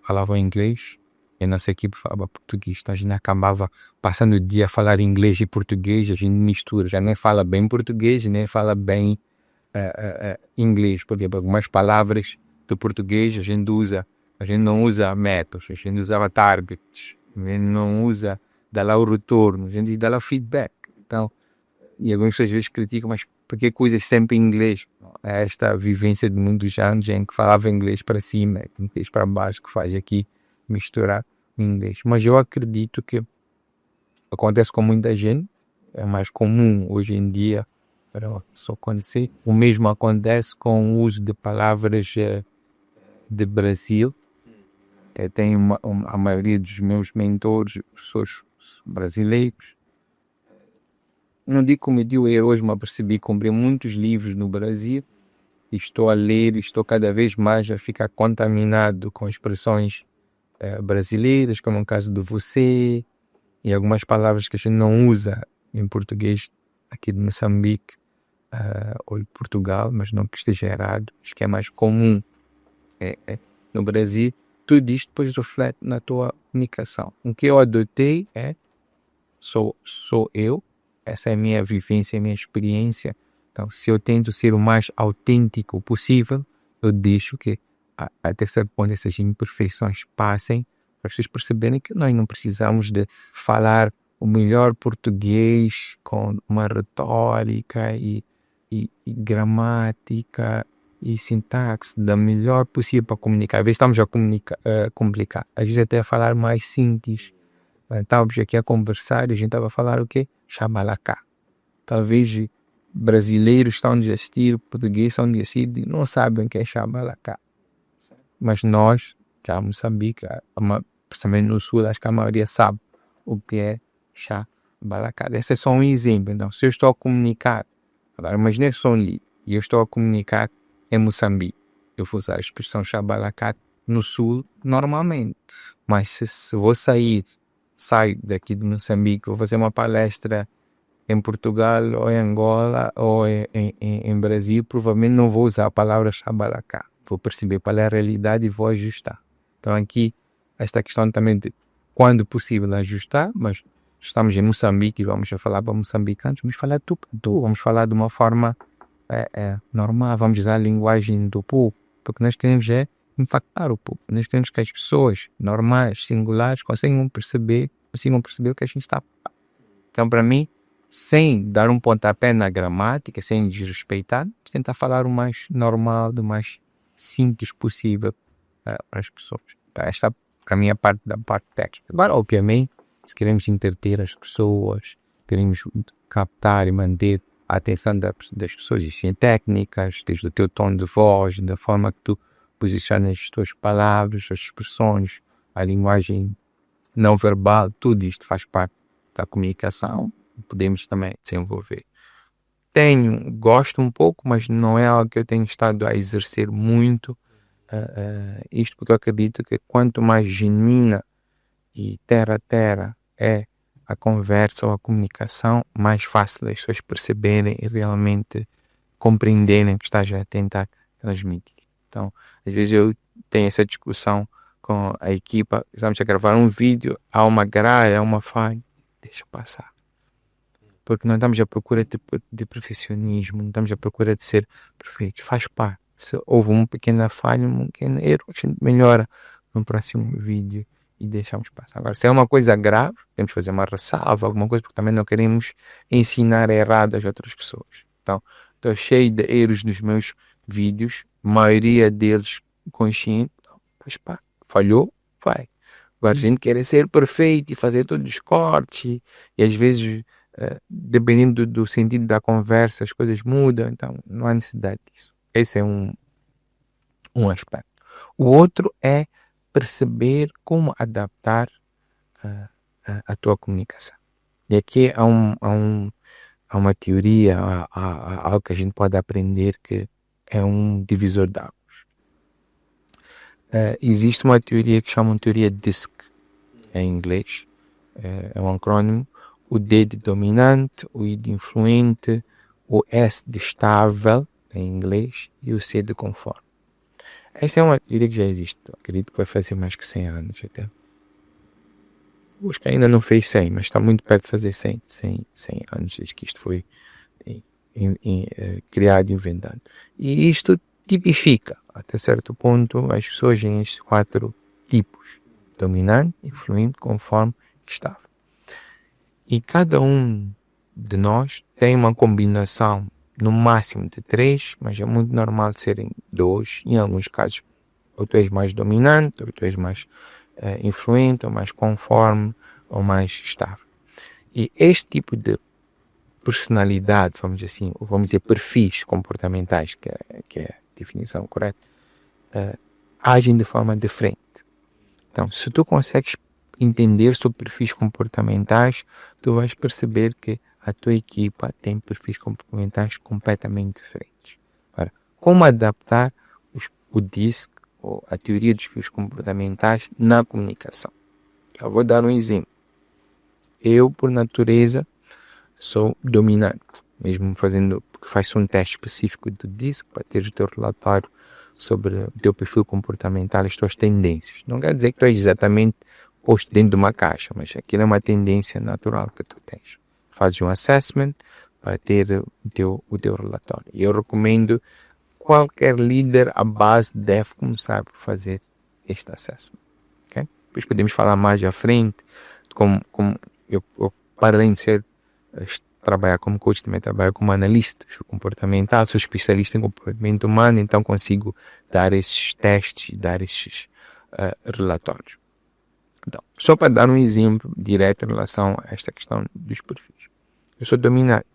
falavam inglês, e a nossa equipe falava português, então a gente acabava passando o dia a falar inglês e português, a gente mistura, já nem fala bem português, nem fala bem inglês, porque algumas palavras do português a gente não usa métodos, a gente usava targets, a gente não usa dar lá o retorno, a gente dá lá o feedback. Então, e algumas pessoas às vezes criticam, mas por que coisas sempre em inglês? É esta vivência de muitos anos em que falava inglês para cima, inglês para baixo, que faz aqui misturar o inglês. Mas eu acredito que acontece com muita gente, é mais comum hoje em dia para só conhecer. O mesmo acontece com o uso de palavras de Brasil. A maioria dos meus mentores, pessoas brasileiros. Não digo que cometi o erro hoje, mas percebi que comprei muitos livros no Brasil e estou a ler e estou cada vez mais a ficar contaminado com expressões brasileiras, como no caso de você, e algumas palavras que a gente não usa em português aqui de Moçambique ou de Portugal, mas não que esteja errado, acho que é mais comum no Brasil. Tudo isto depois reflete na tua comunicação. O que eu adotei sou eu, essa é a minha vivência, a minha experiência. Então, se eu tento ser o mais autêntico possível, eu deixo que até certo ponto essas imperfeições passem, para vocês perceberem que nós não precisamos de falar o melhor português com uma retórica e gramática e sintaxe da melhor possível para comunicar. Às vezes estamos a complicar, às vezes até a falar mais simples. Estávamos aqui a conversar e a gente estava a falar o quê? Xabalacá. Talvez brasileiros estão a assistir, portugueses estão a assistir e não sabem o que é xabalacá. Mas nós, já em Moçambique, principalmente no sul, acho que a maioria sabe o que é xabalacá. Esse é só um exemplo. Então, se eu estou a comunicar, agora imagine que sou um líder e eu estou a comunicar em Moçambique, eu vou usar a expressão xabalacá no sul normalmente. Mas se vou saio daqui de Moçambique, vou fazer uma palestra em Portugal ou em Angola ou em Brasil, provavelmente não vou usar a palavra xabalacá. Vou perceber qual é a realidade e vou ajustar. Então aqui, esta questão também de quando possível ajustar, mas estamos em Moçambique e vamos a falar para moçambicanos, vamos falar tudo, vamos falar de uma forma normal, vamos usar a linguagem do povo, porque nós queremos impactar o povo, nós queremos que as pessoas normais, singulares, consigam perceber o que a gente está. Então, para mim, sem dar um pontapé na gramática, sem desrespeitar, tentar falar o mais normal, o mais simples possível para as pessoas. Então, esta, para mim, é da parte técnica. Agora, obviamente, se queremos entreter as pessoas, queremos captar e manter a atenção das pessoas, existem técnicas, desde o teu tom de voz, da forma que tu posicionas as tuas palavras, as expressões, a linguagem não verbal, tudo isto faz parte da comunicação, podemos também desenvolver. Gosto um pouco, mas não é algo que eu tenho estado a exercer muito, isto porque eu acredito que quanto mais genuína e terra a terra é a conversa ou a comunicação, mais fácil as pessoas perceberem e realmente compreenderem o que estás a tentar transmitir. Então, às vezes eu tenho essa discussão com a equipa, estamos a gravar um vídeo, há uma gralha, há uma falha, deixa passar. Porque não estamos à procura de profissionismo, não estamos à procura de ser perfeitos, faz parte. Se houve uma pequena falha, um pequeno erro, a gente melhora no próximo vídeo e deixamos passar. Agora, se é uma coisa grave, temos que fazer uma ressalva, alguma coisa, porque também não queremos ensinar errado às outras pessoas. Então, estou cheio de erros nos meus vídeos, maioria deles consciente, faz parte, falhou, vai. Agora, a gente quer ser perfeito e fazer todos os cortes e às vezes, dependendo do sentido da conversa, as coisas mudam, então não há necessidade disso. Esse é um aspecto. O outro é perceber como adaptar a tua comunicação. E aqui há uma teoria, há algo que a gente pode aprender que é um divisor de águas. Existe uma teoria que chamam de teoria DISC, em inglês, é um acrônimo, o D de dominante, o I de influente, o S de estável, em inglês, e o C de conforme. Esta é uma teoria que já existe, acredito que vai fazer mais que 100 anos até. Acho que ainda não fez 100, mas está muito perto de fazer 100 anos desde que isto foi criado e inventado. E isto tipifica, até certo ponto, as pessoas em estes 4 tipos: dominante, influente, conforme e estável. E cada um de nós tem uma combinação no máximo de 3, mas é muito normal de serem 2, em alguns casos ou tu és mais dominante, ou tu és mais influente, ou mais conforme, ou mais estável. E este tipo de personalidade, vamos dizer perfis comportamentais, que é a definição correta, agem de forma diferente. Então, se tu consegues entender sobre perfis comportamentais, tu vais perceber que a tua equipa tem perfis comportamentais completamente diferentes. Agora, como adaptar o DISC, ou a teoria dos perfis comportamentais, na comunicação? Eu vou dar um exemplo. Eu, por natureza, sou dominante, mesmo porque faz um teste específico do DISC para ter o teu relatório sobre o teu perfil comportamental, as tuas tendências. Não quer dizer que tu és exatamente posto dentro de uma caixa, mas aquilo é uma tendência natural que tu tens. Fazes um assessment para ter o teu relatório. E eu recomendo qualquer líder, a base deve começar por fazer este assessment. Okay? Depois podemos falar mais à frente, como eu para além de trabalhar como coach, também trabalho como analista comportamental, sou especialista em comportamento humano, então consigo dar esses testes, dar esses relatórios. Então, só para dar um exemplo direto em relação a esta questão dos perfis. Eu sou dominante.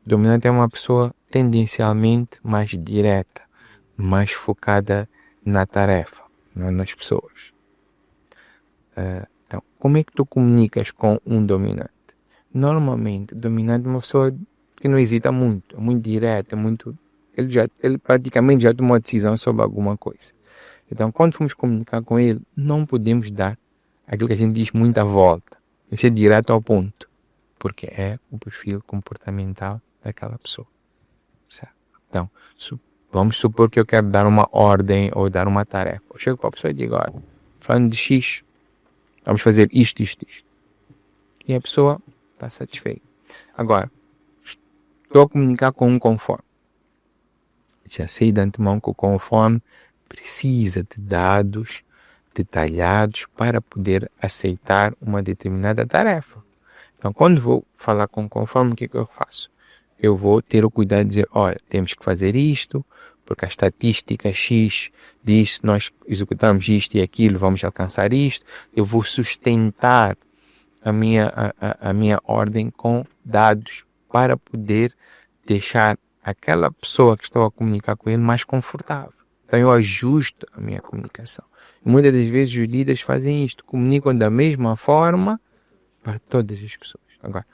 Dominante é uma pessoa tendencialmente mais direta, mais focada na tarefa, não nas pessoas. Então, como é que tu comunicas com um dominante? Normalmente, dominante é uma pessoa que não hesita muito, é muito direta, ele praticamente já tomou a decisão sobre alguma coisa. Então, quando formos comunicar com ele, não podemos dar aquilo que a gente diz muita volta. Deve ser direto ao ponto, porque é o perfil comportamental daquela pessoa. Certo? Então, vamos supor que eu quero dar uma ordem ou dar uma tarefa. Eu chego para a pessoa e digo, olha, falando de X, vamos fazer isto. E a pessoa está satisfeita. Agora, estou a comunicar com um conforme. Já sei de antemão que o conforme precisa de dados detalhados para poder aceitar uma determinada tarefa. Então, quando vou falar com o conforme, o que eu faço? Eu vou ter o cuidado de dizer, olha, temos que fazer isto, porque a estatística X diz, se nós executarmos isto e aquilo, vamos alcançar isto. Eu vou sustentar a minha ordem com dados para poder deixar aquela pessoa que estou a comunicar com ele mais confortável. Então eu ajusto a minha comunicação. E muitas das vezes os líderes fazem isto, comunicam da mesma forma para todas as pessoas. Agora,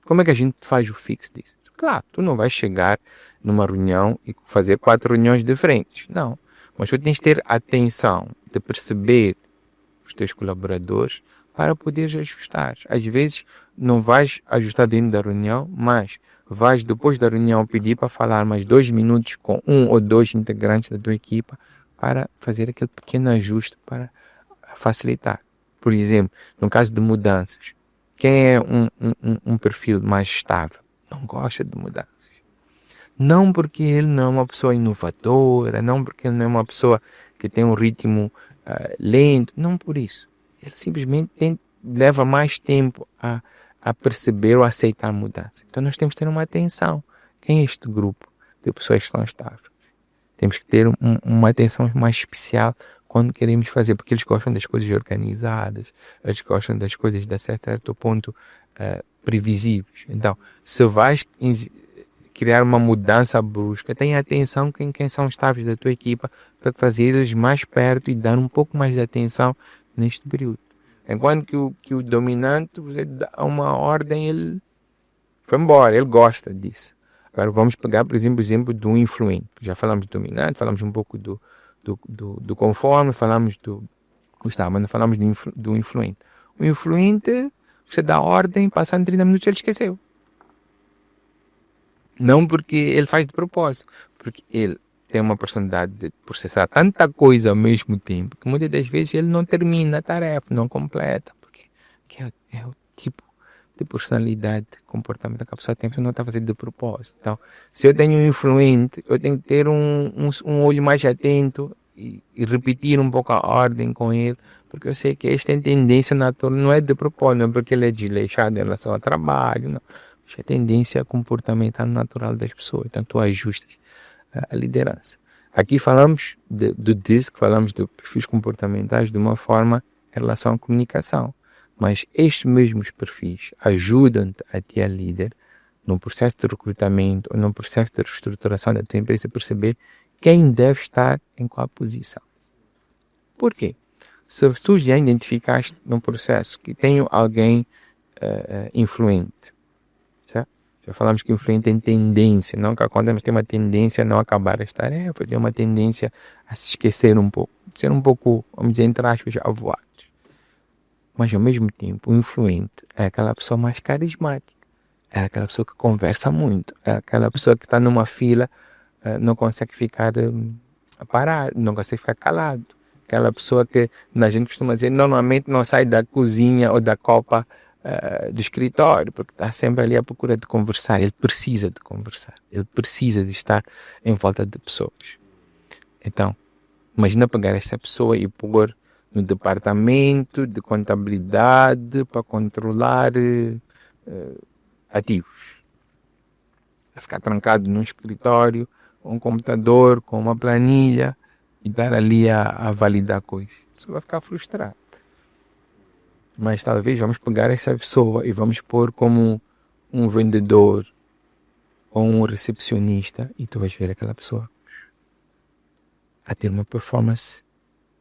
como é que a gente faz o fix disso? Claro, tu não vais chegar numa reunião e fazer 4 reuniões diferentes. Não. Mas tu tens de ter atenção de perceber os teus colaboradores para poderes ajustar. Às vezes não vais ajustar dentro da reunião, mas vais depois da reunião pedir para falar mais 2 minutos com 1 ou 2 integrantes da tua equipa para fazer aquele pequeno ajuste para facilitar. Por exemplo, no caso de mudanças, quem é um perfil mais estável não gosta de mudanças. Não porque ele não é uma pessoa inovadora, não porque ele não é uma pessoa que tem um ritmo lento, não por isso. Ele simplesmente leva mais tempo a perceber ou a aceitar mudança. Então nós temos que ter uma atenção. Quem é este grupo de pessoas que estão estáveis? Temos que ter uma atenção mais especial quando queremos fazer, porque eles gostam das coisas organizadas, eles gostam das coisas de certo ponto previsíveis. Então, se vais criar uma mudança brusca, tenha atenção em quem são estáveis da tua equipa para trazer eles mais perto e dar um pouco mais de atenção neste período. Enquanto que o dominante, você dá uma ordem, ele foi embora, ele gosta disso. Agora vamos pegar, por exemplo, o exemplo do influente. Já falamos do dominante, falamos um pouco do conforme, falamos mas não falamos do influente. O influente, você dá ordem, passando 30 minutos ele esqueceu. Não porque ele faz de propósito, porque ele tem uma personalidade de processar tanta coisa ao mesmo tempo que muitas das vezes ele não termina a tarefa, não completa, porque é o tipo de personalidade, comportamento que a pessoa tem, que não está fazendo de propósito. Então, se eu tenho um influente, eu tenho que ter um olho mais atento e repetir um pouco a ordem com ele, porque eu sei que esta é tendência natural, não é de propósito, não é porque ele é desleixado em relação ao trabalho, não. Isso é tendência comportamental natural das pessoas, então tu ajustas a liderança. Aqui falamos do DISC, falamos de perfis comportamentais de uma forma em relação à comunicação. Mas estes mesmos perfis ajudam-te a ti, a líder, no processo de recrutamento ou no processo de reestruturação da tua empresa, a perceber quem deve estar em qual posição. Por quê? Se tu já identificaste no processo que tem alguém influente, certo? Já falamos que o influente tem tendência, não que acontece, mas tem uma tendência a não acabar as tarefas, tem uma tendência a se esquecer um pouco, ser um pouco, vamos dizer, entre aspas, avoado. Mas ao mesmo tempo, o influente é aquela pessoa mais carismática, é aquela pessoa que conversa muito, é aquela pessoa que está numa fila, não consegue ficar parado, não consegue ficar calado. Aquela pessoa que a gente costuma dizer, normalmente não sai da cozinha ou da copa do escritório, porque está sempre ali à procura de conversar. Ele precisa de conversar, ele precisa de estar em volta de pessoas. Então, imagina pegar essa pessoa e pôr no departamento de contabilidade para controlar ativos. Vai ficar trancado num escritório, com um computador, com uma planilha e dar ali a validar coisas. Você vai ficar frustrado. Mas talvez vamos pegar essa pessoa e vamos pôr como um vendedor ou um recepcionista e tu vais ver aquela pessoa a ter uma performance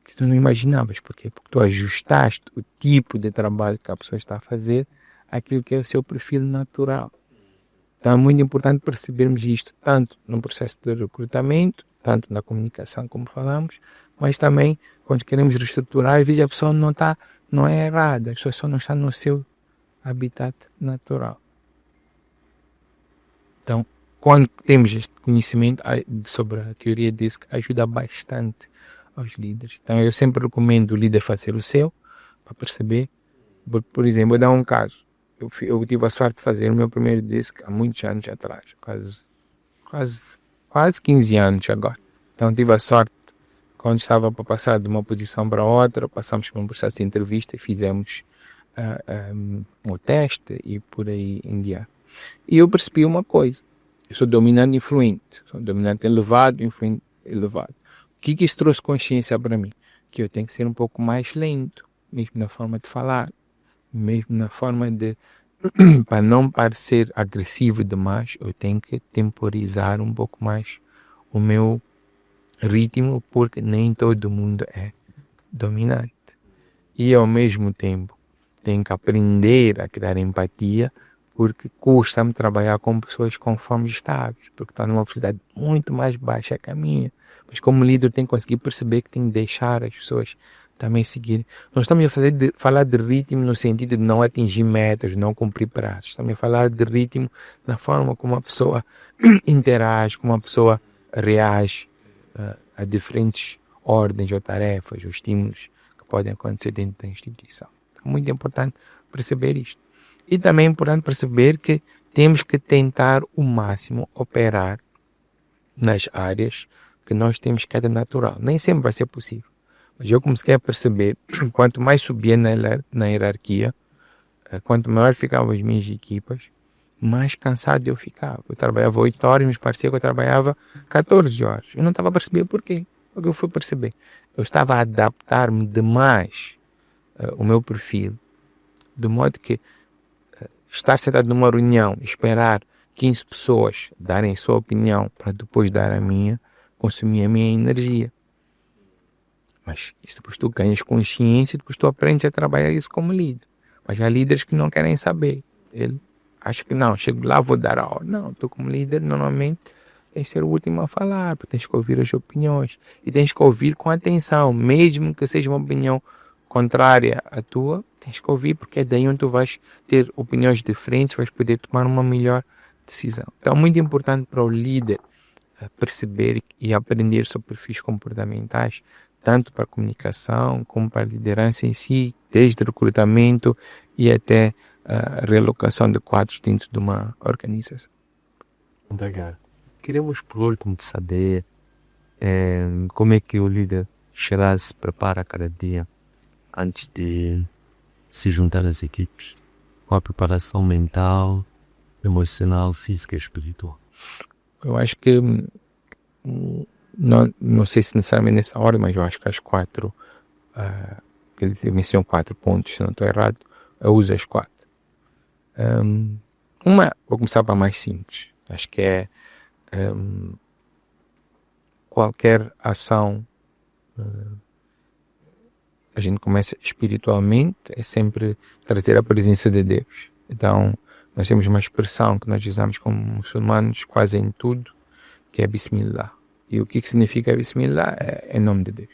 que tu não imaginavas. Por quê? Porque tu ajustaste o tipo de trabalho que a pessoa está a fazer àquilo que é o seu perfil natural. Então é muito importante percebermos isto, tanto no processo de recrutamento, tanto na comunicação, como falamos, mas também quando queremos reestruturar, às vezes a pessoa não é errada, a pessoa só não está no seu habitat natural. Então, quando temos este conhecimento sobre a teoria DISC, ajuda bastante aos líderes. Então, eu sempre recomendo o líder fazer o seu, para perceber. Por exemplo, vou dar um caso. Eu tive a sorte de fazer o meu primeiro DISC há muitos anos atrás, quase 15 anos agora. Então, tive a sorte, quando estava para passar de uma posição para outra, passamos por um processo de entrevista e fizemos o teste e por aí em diante. E eu percebi uma coisa. Eu sou dominante e fluente. Sou dominante elevado, influente elevado. O que isso trouxe consciência para mim? Que eu tenho que ser um pouco mais lento, mesmo na forma de falar, mesmo na forma de... para não parecer agressivo demais, eu tenho que temporizar um pouco mais o meu ritmo, porque nem todo mundo é dominante. E ao mesmo tempo, tenho que aprender a criar empatia, porque custa-me trabalhar com pessoas com fomes estáveis, porque estão numa velocidade muito mais baixa que a minha. Mas como líder, tenho que conseguir perceber que tenho que deixar as pessoas também seguirem. Nós estamos a falar de ritmo no sentido de não atingir metas, não cumprir prazos. Estamos a falar de ritmo na forma como a pessoa interage, como a pessoa reage a diferentes ordens ou tarefas ou estímulos que podem acontecer dentro da instituição. Então, muito importante perceber isto. E também é importante perceber que temos que tentar o máximo operar nas áreas que nós temos queda natural. Nem sempre vai ser possível. Mas eu comecei a perceber, quanto mais subia na hierarquia, quanto maior ficavam as minhas equipas, mais cansado eu ficava. Eu trabalhava 8 horas, mas parecia que eu trabalhava 14 horas. Eu não estava a perceber porquê. O que eu fui perceber? Eu estava a adaptar-me demais o meu perfil, de modo que estar sentado numa reunião, esperar 15 pessoas darem a sua opinião para depois dar a minha, consumir a minha energia. Mas isso depois tu ganhas consciência, depois tu aprendes a trabalhar isso como líder. Mas há líderes que não querem saber. Ele acha que não, chego lá, vou dar a hora. Não, tu como líder, normalmente, tens de ser o último a falar, porque tens que ouvir as opiniões. E tens que ouvir com atenção, mesmo que seja uma opinião contrária à tua, tens que ouvir, porque é daí onde tu vais ter opiniões diferentes, vais poder tomar uma melhor decisão. Então é muito importante para o líder perceber e aprender sobre perfis comportamentais, tanto para a comunicação como para a liderança em si, desde recrutamento e até a realocação de quadros dentro de uma organização. Obrigado. Queremos, por último, saber como é que o líder se prepara cada dia antes de se juntar às equipes. Qual a preparação mental, emocional, física e espiritual? Eu acho que, não sei se necessariamente nessa ordem, mas eu acho que as 4, ele mencionou 4 pontos, se não estou errado, eu uso as 4. Vou começar para a mais simples. Acho que é qualquer ação, a gente começa espiritualmente, é sempre trazer a presença de Deus. Então, nós temos uma expressão que nós usamos como muçulmanos quase em tudo, que é Bismillah. E o que significa Bismillah? É em nome de Deus.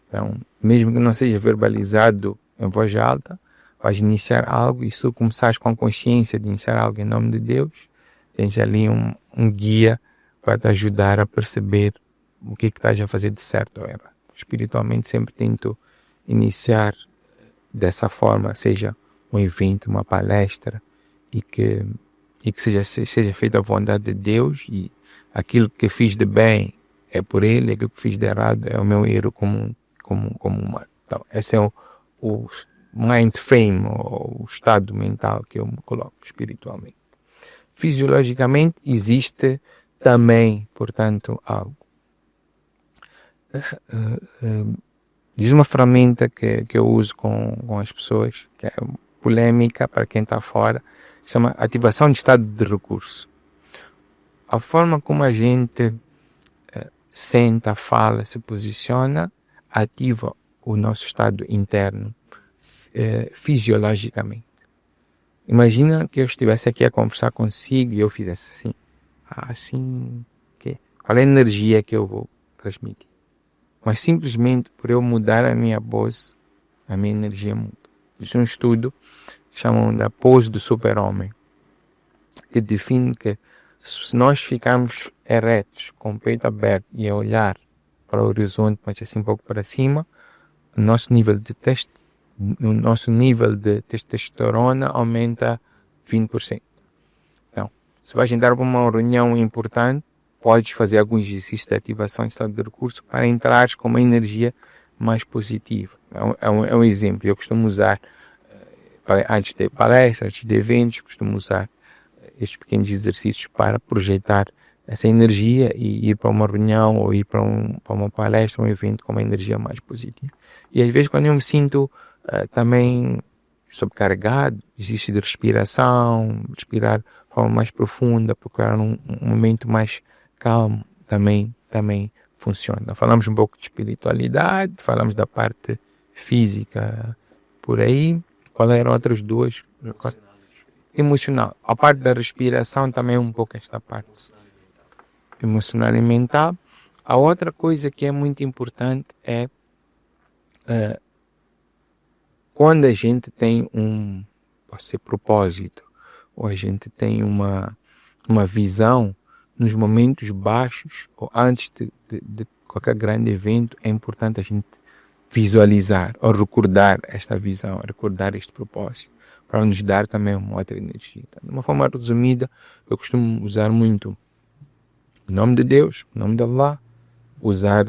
Então, mesmo que não seja verbalizado em voz alta, vais iniciar algo e se tu começares com a consciência de iniciar algo em nome de Deus, tens ali um guia para te ajudar a perceber o que estás a fazer de certo ou errado. Espiritualmente sempre tento iniciar dessa forma, seja um evento, uma palestra, e que seja feita a vontade de Deus, e aquilo que fiz de bem é por Ele, aquilo que fiz de errado é o meu erro como humano. Então, esse é o mind frame, ou o estado mental que eu me coloco espiritualmente. Fisiologicamente existe também, portanto, algo. Diz uma ferramenta que eu uso com as pessoas, que é polêmica para quem está fora, chama ativação de estado de recurso. A forma como a gente senta, fala, se posiciona, ativa o nosso estado interno fisiologicamente. Imagina que eu estivesse aqui a conversar consigo e eu fizesse assim, qual é a energia que eu vou transmitir? Mas simplesmente por eu mudar a minha voz, a minha energia muda. Isso é um estudo que chamam da pose do super-homem, que define que se nós ficarmos eretos, com o peito aberto e a olhar para o horizonte, mas assim um pouco para cima, o nosso nível de testosterona aumenta 20%. Então, se vais entrar para uma reunião importante, podes fazer alguns exercícios de ativação de estado de recurso para entrares com uma energia mais positiva. É um exemplo. Eu costumo usar, antes de palestras, antes de eventos, costumo usar estes pequenos exercícios para projetar essa energia e ir para uma reunião ou ir para uma palestra, um evento com uma energia mais positiva. E às vezes quando eu me sinto também sobrecarregado, existe de respiração, respirar de forma mais profunda, procurar um momento mais calmo, também funciona. Falamos um pouco de espiritualidade, falamos da parte física por aí. Qual eram outras duas? Emocional. A parte da respiração também é um pouco esta parte. Emocional e mental. A outra coisa que é muito importante é quando a gente tem pode ser propósito, ou a gente tem uma visão, nos momentos baixos, ou antes de qualquer grande evento, é importante a gente visualizar, ou recordar esta visão, recordar este propósito, para nos dar também uma outra energia. De uma forma resumida, eu costumo usar muito o nome de Deus, o nome de Allah, usar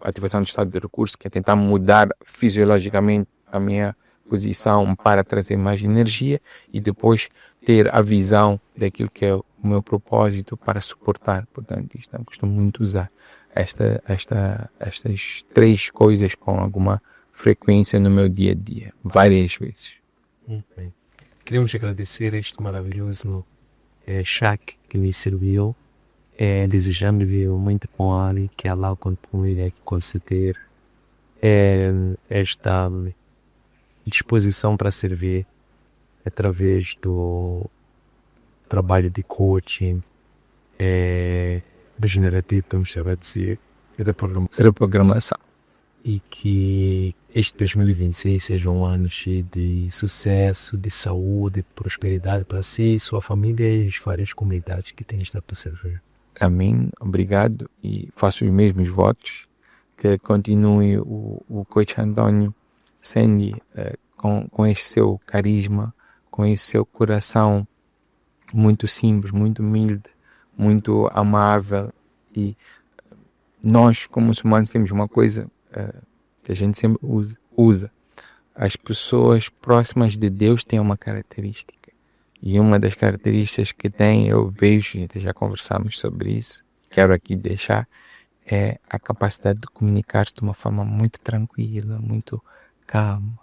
a ativação do estado de recurso, que é tentar mudar fisiologicamente a minha posição para trazer mais energia, e depois ter a visão daquilo que é o meu propósito para suportar. Portanto, isto eu costumo muito usar estas três coisas com alguma frequência no meu dia a dia, várias vezes. Bem. Queremos agradecer este maravilhoso chá que me serviu. Desejando-lhe muito bom ar e que Allah continue a conceder esta disposição para servir através do trabalho de coaching regenerativo, como se vai dizer, e da programação. E que este 2026 seja um ano cheio de sucesso, de saúde, de prosperidade para si, sua família e as várias comunidades que têm estado para servir. Amém, obrigado, e faço os mesmos votos, que continue o Coach António Sandy com esse seu carisma, com esse seu coração muito simples, muito humilde, muito amável. E nós, como muçulmanos, temos uma coisa que a gente sempre usa. As pessoas próximas de Deus têm uma característica. E uma das características que tem, eu vejo, e já conversamos sobre isso, quero aqui deixar, é a capacidade de comunicar-se de uma forma muito tranquila, muito calma.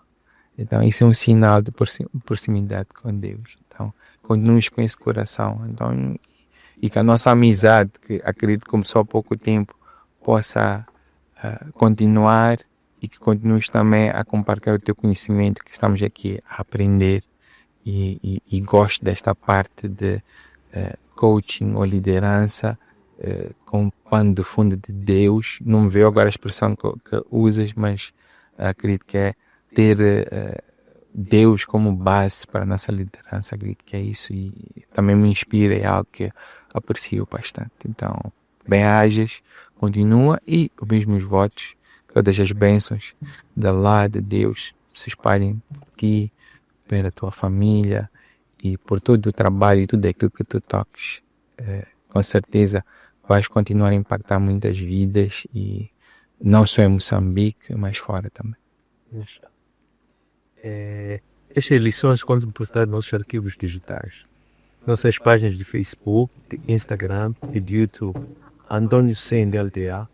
Então, isso é um sinal de proximidade com Deus. Então, continue com esse coração. Então, e que a nossa amizade, que acredito que começou há pouco tempo, possa continuar, e que continues também a compartilhar o teu conhecimento, que estamos aqui a aprender. E gosto desta parte de coaching ou liderança com pano de fundo de Deus. Não me veio agora a expressão que usas, mas acredito que é ter Deus como base para a nossa liderança. Acredito que é isso, e também me inspira, é algo que aprecio bastante. Então, bem-ajas, continua, e os mesmos votos, todas as bênçãos de Allah, de Deus, se espalhem por ti, pela tua família e por todo o trabalho e tudo aquilo que tu toques. Com certeza vais continuar a impactar muitas vidas, e não só em Moçambique, mas fora também. Estas lições contam postar nossos arquivos digitais. Nossas páginas de Facebook, de Instagram e de YouTube. Antônio Sende LTA.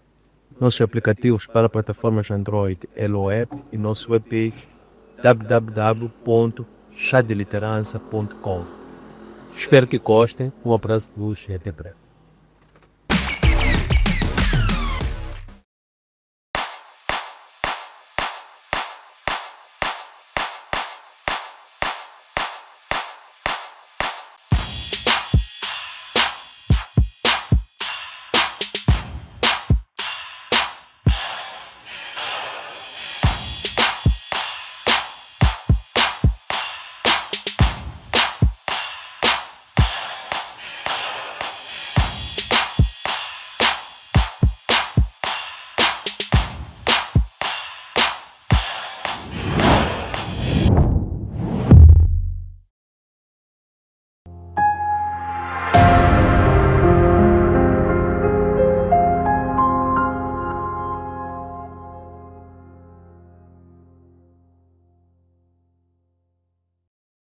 Nossos aplicativos para plataformas Android, Elo App e nosso webpage www.chadeliterança.com. Espero que gostem. Um abraço de luz e até breve.